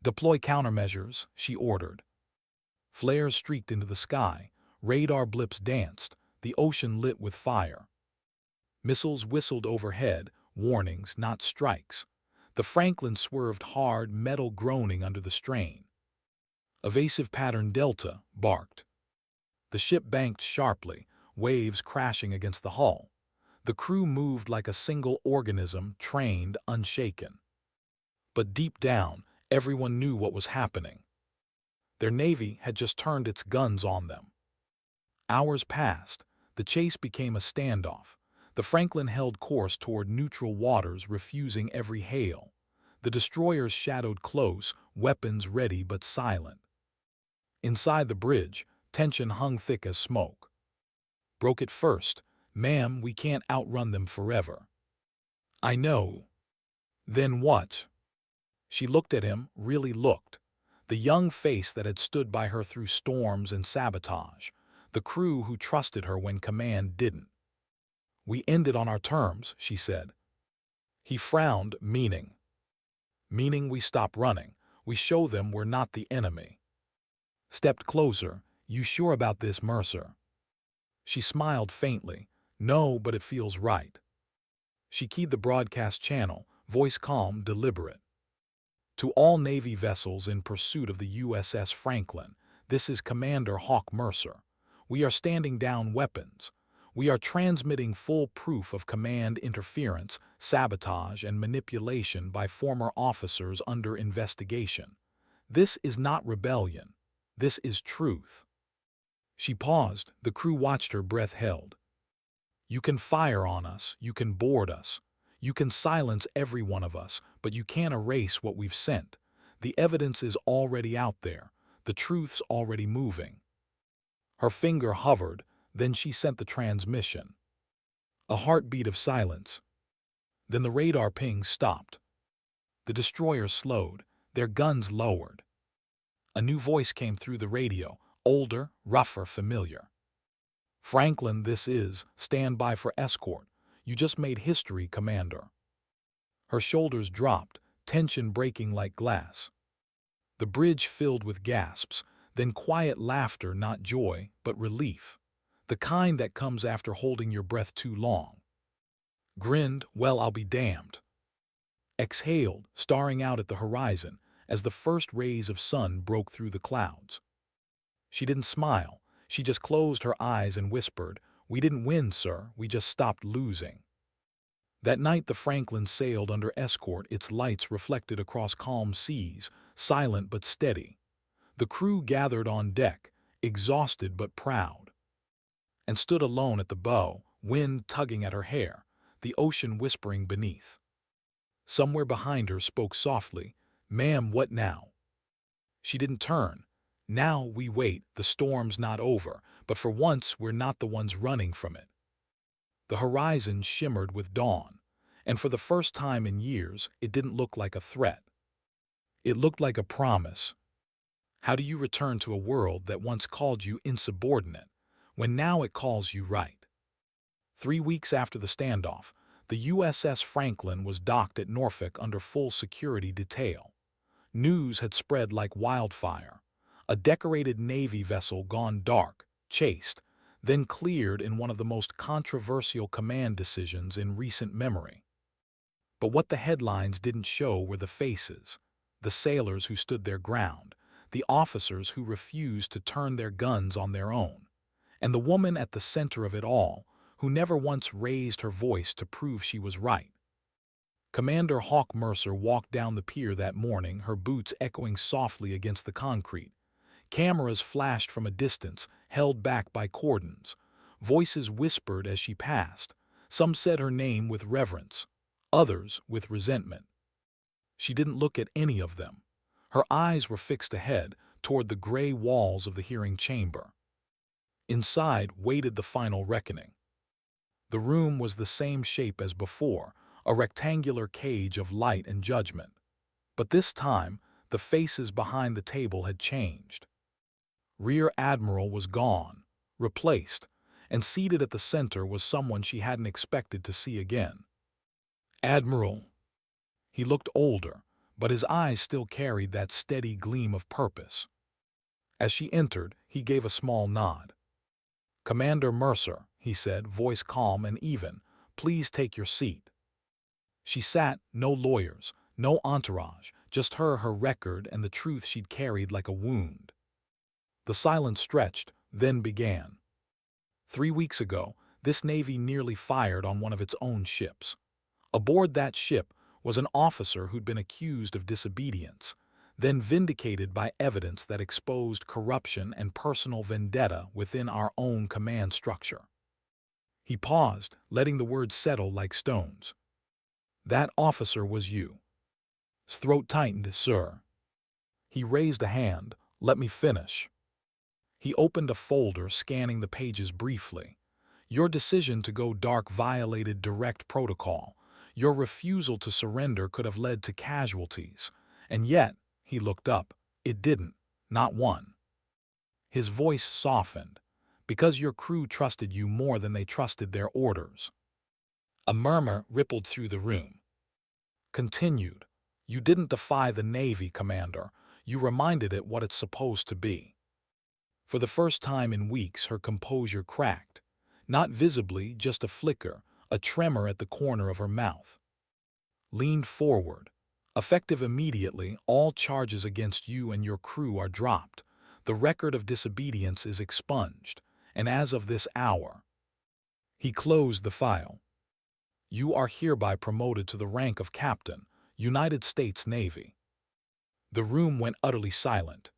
"Deploy countermeasures," she ordered. Flares streaked into the sky, radar blips danced, the ocean lit with fire. Missiles whistled overhead, warnings, not strikes. The Franklin swerved hard, metal groaning under the strain. "Evasive pattern Delta," barked. The ship banked sharply, waves crashing against the hull. The crew moved like a single organism, trained, unshaken. But deep down, everyone knew what was happening. Their navy had just turned its guns on them. Hours passed. The chase became a standoff. The Franklin held course toward neutral waters, refusing every hail. The destroyers shadowed close, weapons ready but silent. Inside the bridge, tension hung thick as smoke. "Broke it first. Ma'am, we can't outrun them forever." "I know." "Then what?" She looked at him, really looked. The young face that had stood by her through storms and sabotage. The crew who trusted her when command didn't. "We ended on our terms," she said. He frowned, meaning. "Meaning we stop running. We show them we're not the enemy." Stepped closer. "You sure about this, Mercer?" She smiled faintly. "No, but it feels right." She keyed the broadcast channel, voice calm, deliberate. "To all Navy vessels in pursuit of the USS Franklin, this is Commander Hawk Mercer. We are standing down weapons. We are transmitting full proof of command interference, sabotage, and manipulation by former officers under investigation. This is not rebellion. This is truth." She paused. The crew watched her, breath held. "You can fire on us, you can board us, you can silence every one of us, but you can't erase what we've sent. The evidence is already out there. The truth's already moving." Her finger hovered, then she sent the transmission. A heartbeat of silence. Then the radar ping stopped. The destroyers slowed, their guns lowered. A new voice came through the radio, older, rougher, familiar. "Franklin, this is. Stand by for escort. You just made history, Commander." Her shoulders dropped, tension breaking like glass. The bridge filled with gasps, then quiet laughter, not joy, but relief. The kind that comes after holding your breath too long. Grinned, "Well, I'll be damned." Exhaled, staring out at the horizon as the first rays of sun broke through the clouds. She didn't smile. She just closed her eyes and whispered, "We didn't win, sir. We just stopped losing." That night the Franklin sailed under escort, its lights reflected across calm seas, silent but steady. The crew gathered on deck, exhausted but proud. And stood alone at the bow, wind tugging at her hair, the ocean whispering beneath. Somewhere behind her spoke softly, "Ma'am, what now?" She didn't turn. "Now we wait. The storm's not over, but for once we're not the ones running from it." The horizon shimmered with dawn, and for the first time in years it didn't look like a threat. It looked like a promise. How do you return to a world that once called you insubordinate, when now it calls you right? 3 weeks after the standoff, the USS Franklin was docked at Norfolk under full security detail. News had spread like wildfire. A decorated Navy vessel gone dark, chased, then cleared in one of the most controversial command decisions in recent memory. But what the headlines didn't show were the faces, the sailors who stood their ground, the officers who refused to turn their guns on their own, and the woman at the center of it all, who never once raised her voice to prove she was right. Commander Hawk Mercer walked down the pier that morning, her boots echoing softly against the concrete. Cameras flashed from a distance, held back by cordons. Voices whispered as she passed. Some said her name with reverence, others with resentment. She didn't look at any of them. Her eyes were fixed ahead, toward the gray walls of the hearing chamber. Inside waited the final reckoning. The room was the same shape as before, a rectangular cage of light and judgment. But this time, the faces behind the table had changed. Rear Admiral was gone, replaced, and seated at the center was someone she hadn't expected to see again. Admiral. He looked older, but his eyes still carried that steady gleam of purpose. As she entered, he gave a small nod. "Commander Mercer," he said, voice calm and even, "please take your seat." She sat, no lawyers, no entourage, just her record and the truth she'd carried like a wound. The silence stretched, then began. 3 weeks ago, this Navy nearly fired on one of its own ships. Aboard that ship was an officer who'd been accused of disobedience, then vindicated by evidence that exposed corruption and personal vendetta within our own command structure. He paused, letting the words settle like stones. "That officer was you." His throat tightened. "Sir." He raised a hand. "Let me finish." He opened a folder, scanning the pages briefly. "Your decision to go dark violated direct protocol. Your refusal to surrender could have led to casualties. And yet," he looked up, "it didn't. Not one." His voice softened. "Because your crew trusted you more than they trusted their orders." A murmur rippled through the room. Continued. "You didn't defy the Navy, Commander. You reminded it what it's supposed to be." For the first time in weeks, her composure cracked. Not visibly, just a flicker, a tremor at the corner of her mouth. Leaned forward. "Effective immediately, all charges against you and your crew are dropped. The record of disobedience is expunged. And as of this hour." He closed the file. "You are hereby promoted to the rank of Captain, United States Navy." The room went utterly silent.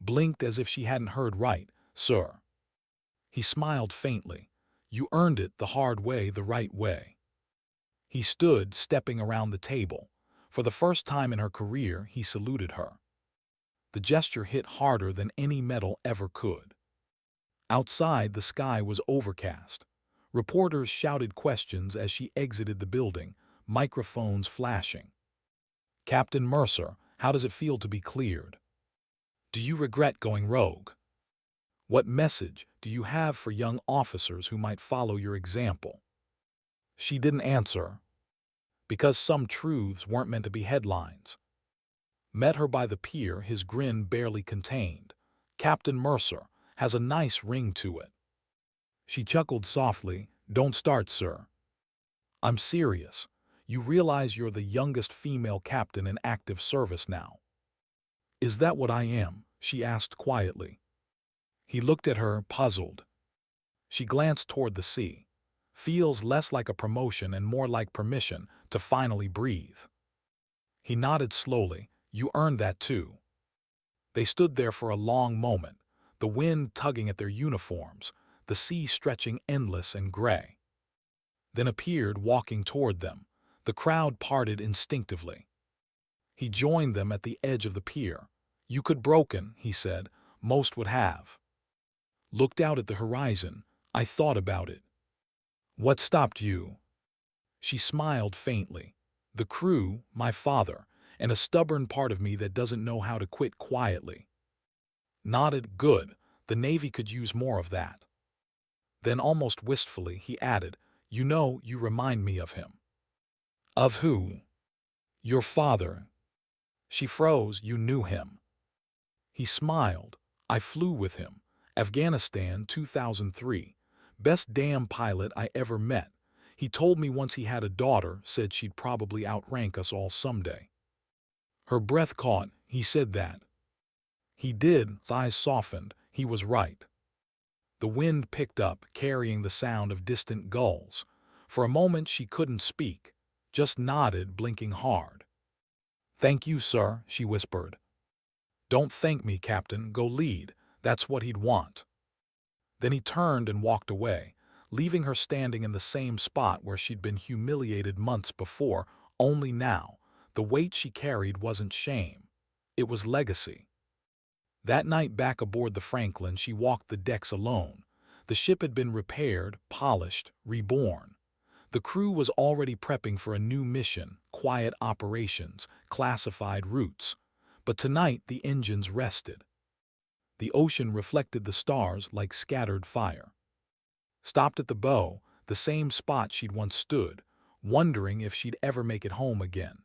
Blinked as if she hadn't heard right. "Sir." He smiled faintly. "You earned it the hard way, the right way." He stood, stepping around the table. For the first time in her career, he saluted her. The gesture hit harder than any medal ever could. Outside, the sky was overcast. Reporters shouted questions as she exited the building, microphones flashing. "Captain Mercer, how does it feel to be cleared? Do you regret going rogue? What message do you have for young officers who might follow your example?" She didn't answer, because some truths weren't meant to be headlines. Met her by the pier, his grin barely contained. "Captain Mercer has a nice ring to it." She chuckled softly. "Don't start, sir." "I'm serious. You realize you're the youngest female captain in active service now." "Is that what I am?" she asked quietly. He looked at her, puzzled. She glanced toward the sea. "Feels less like a promotion and more like permission to finally breathe." He nodded slowly. "You earned that too." They stood there for a long moment, the wind tugging at their uniforms, the sea stretching endless and gray. Then appeared, walking toward them. The crowd parted instinctively. He joined them at the edge of the pier. "You could broken," he said. "Most would have." Looked out at the horizon. "I thought about it." "What stopped you?" She smiled faintly. "The crew, my father, and a stubborn part of me that doesn't know how to quit quietly." Nodded. "Good. The Navy could use more of that." Then almost wistfully, he added, "You know, you remind me of him." "Of who?" "Your father." She froze. "You knew him." He smiled. "I flew with him. Afghanistan, 2003. Best damn pilot I ever met. He told me once he had a daughter, said she'd probably outrank us all someday." Her breath caught. "He said that." He did. His eyes softened. He was right. The wind picked up, carrying the sound of distant gulls. For a moment she couldn't speak, just nodded, blinking hard. "Thank you, sir," she whispered. "Don't thank me, Captain. Go lead." That's what he'd want. Then he turned and walked away, leaving her standing in the same spot where she'd been humiliated months before, only now, the weight she carried wasn't shame. It was legacy. That night back aboard the Franklin, she walked the decks alone. The ship had been repaired, polished, reborn. The crew was already prepping for a new mission, quiet operations, classified routes. But tonight the engines rested. The ocean reflected the stars like scattered fire. Stopped at the bow, the same spot she'd once stood, wondering if she'd ever make it home again.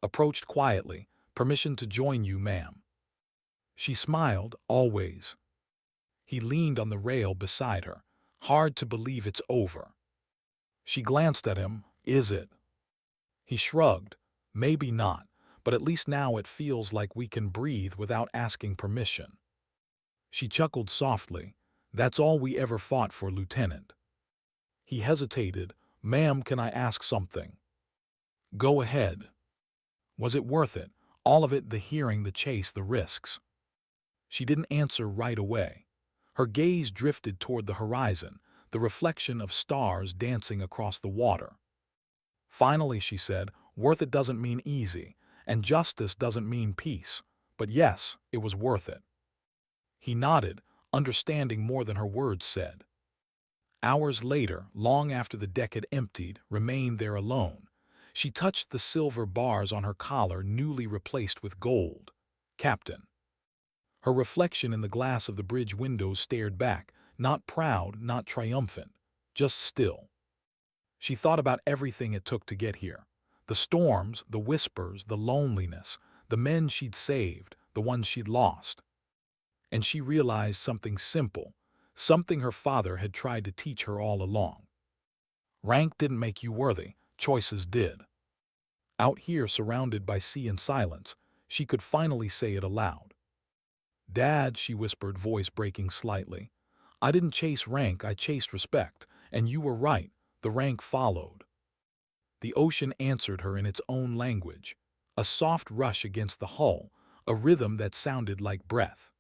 Approached quietly. "Permission to join you, ma'am." She smiled, "Always." He leaned on the rail beside her. "Hard to believe it's over." She glanced at him. "Is it?" He shrugged. "Maybe not, but at least now it feels like we can breathe without asking permission." She chuckled softly. "That's all we ever fought for, Lieutenant." He hesitated. "Ma'am, can I ask something?" "Go ahead." Was it worth it? All of it, the hearing, the chase, the risks. She didn't answer right away. Her gaze drifted toward the horizon, the reflection of stars dancing across the water. Finally, she said, "Worth it doesn't mean easy, and justice doesn't mean peace. But yes, it was worth it." He nodded, understanding more than her words said. Hours later, long after the deck had emptied, remained there alone. She touched the silver bars on her collar, newly replaced with gold. "Captain." Her reflection in the glass of the bridge windows stared back, not proud, not triumphant, just still. She thought about everything it took to get here. The storms, the whispers, the loneliness, the men she'd saved, the ones she'd lost. And she realized something simple, something her father had tried to teach her all along. Rank didn't make you worthy, choices did. Out here, surrounded by sea and silence, she could finally say it aloud. "Dad," she whispered, voice breaking slightly, "I didn't chase rank, I chased respect, and you were right, the rank followed." The ocean answered her in its own language, a soft rush against the hull, a rhythm that sounded like breath.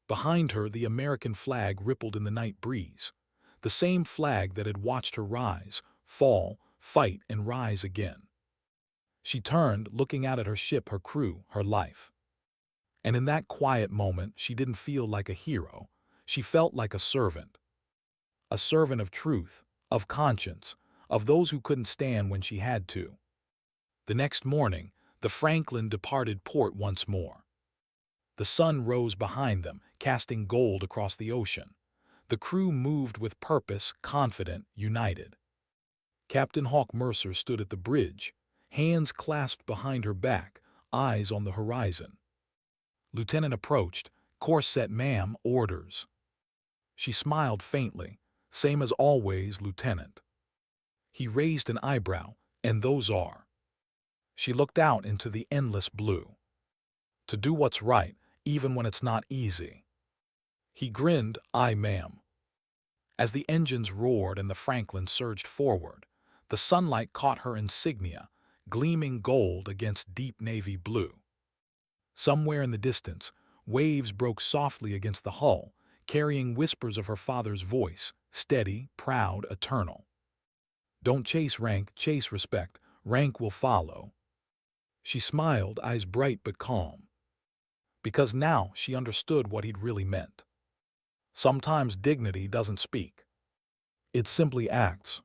Behind her, the American flag rippled in the night breeze, the same flag that had watched her rise, fall, fight, and rise again. She turned, looking out at her ship, her crew, her life. And in that quiet moment, she didn't feel like a hero. She felt like a servant. A servant of truth, of conscience, of those who couldn't stand when she had to. The next morning, the Franklin departed port once more. The sun rose behind them, casting gold across the ocean. The crew moved with purpose, confident, united. Captain Hawk Mercer stood at the bridge, hands clasped behind her back, eyes on the horizon. Lieutenant approached. "Course set, ma'am, orders." She smiled faintly. "Same as always, Lieutenant." He raised an eyebrow. "And those are?" She looked out into the endless blue. "To do what's right, even when it's not easy." He grinned. "Aye, ma'am." As the engines roared and the Franklin surged forward, the sunlight caught her insignia, gleaming gold against deep navy blue. Somewhere in the distance, waves broke softly against the hull, carrying whispers of her father's voice, steady, proud, eternal. "Don't chase rank, chase respect. Rank will follow." She smiled, eyes bright but calm. Because now she understood what he'd really meant. Sometimes dignity doesn't speak. It simply acts.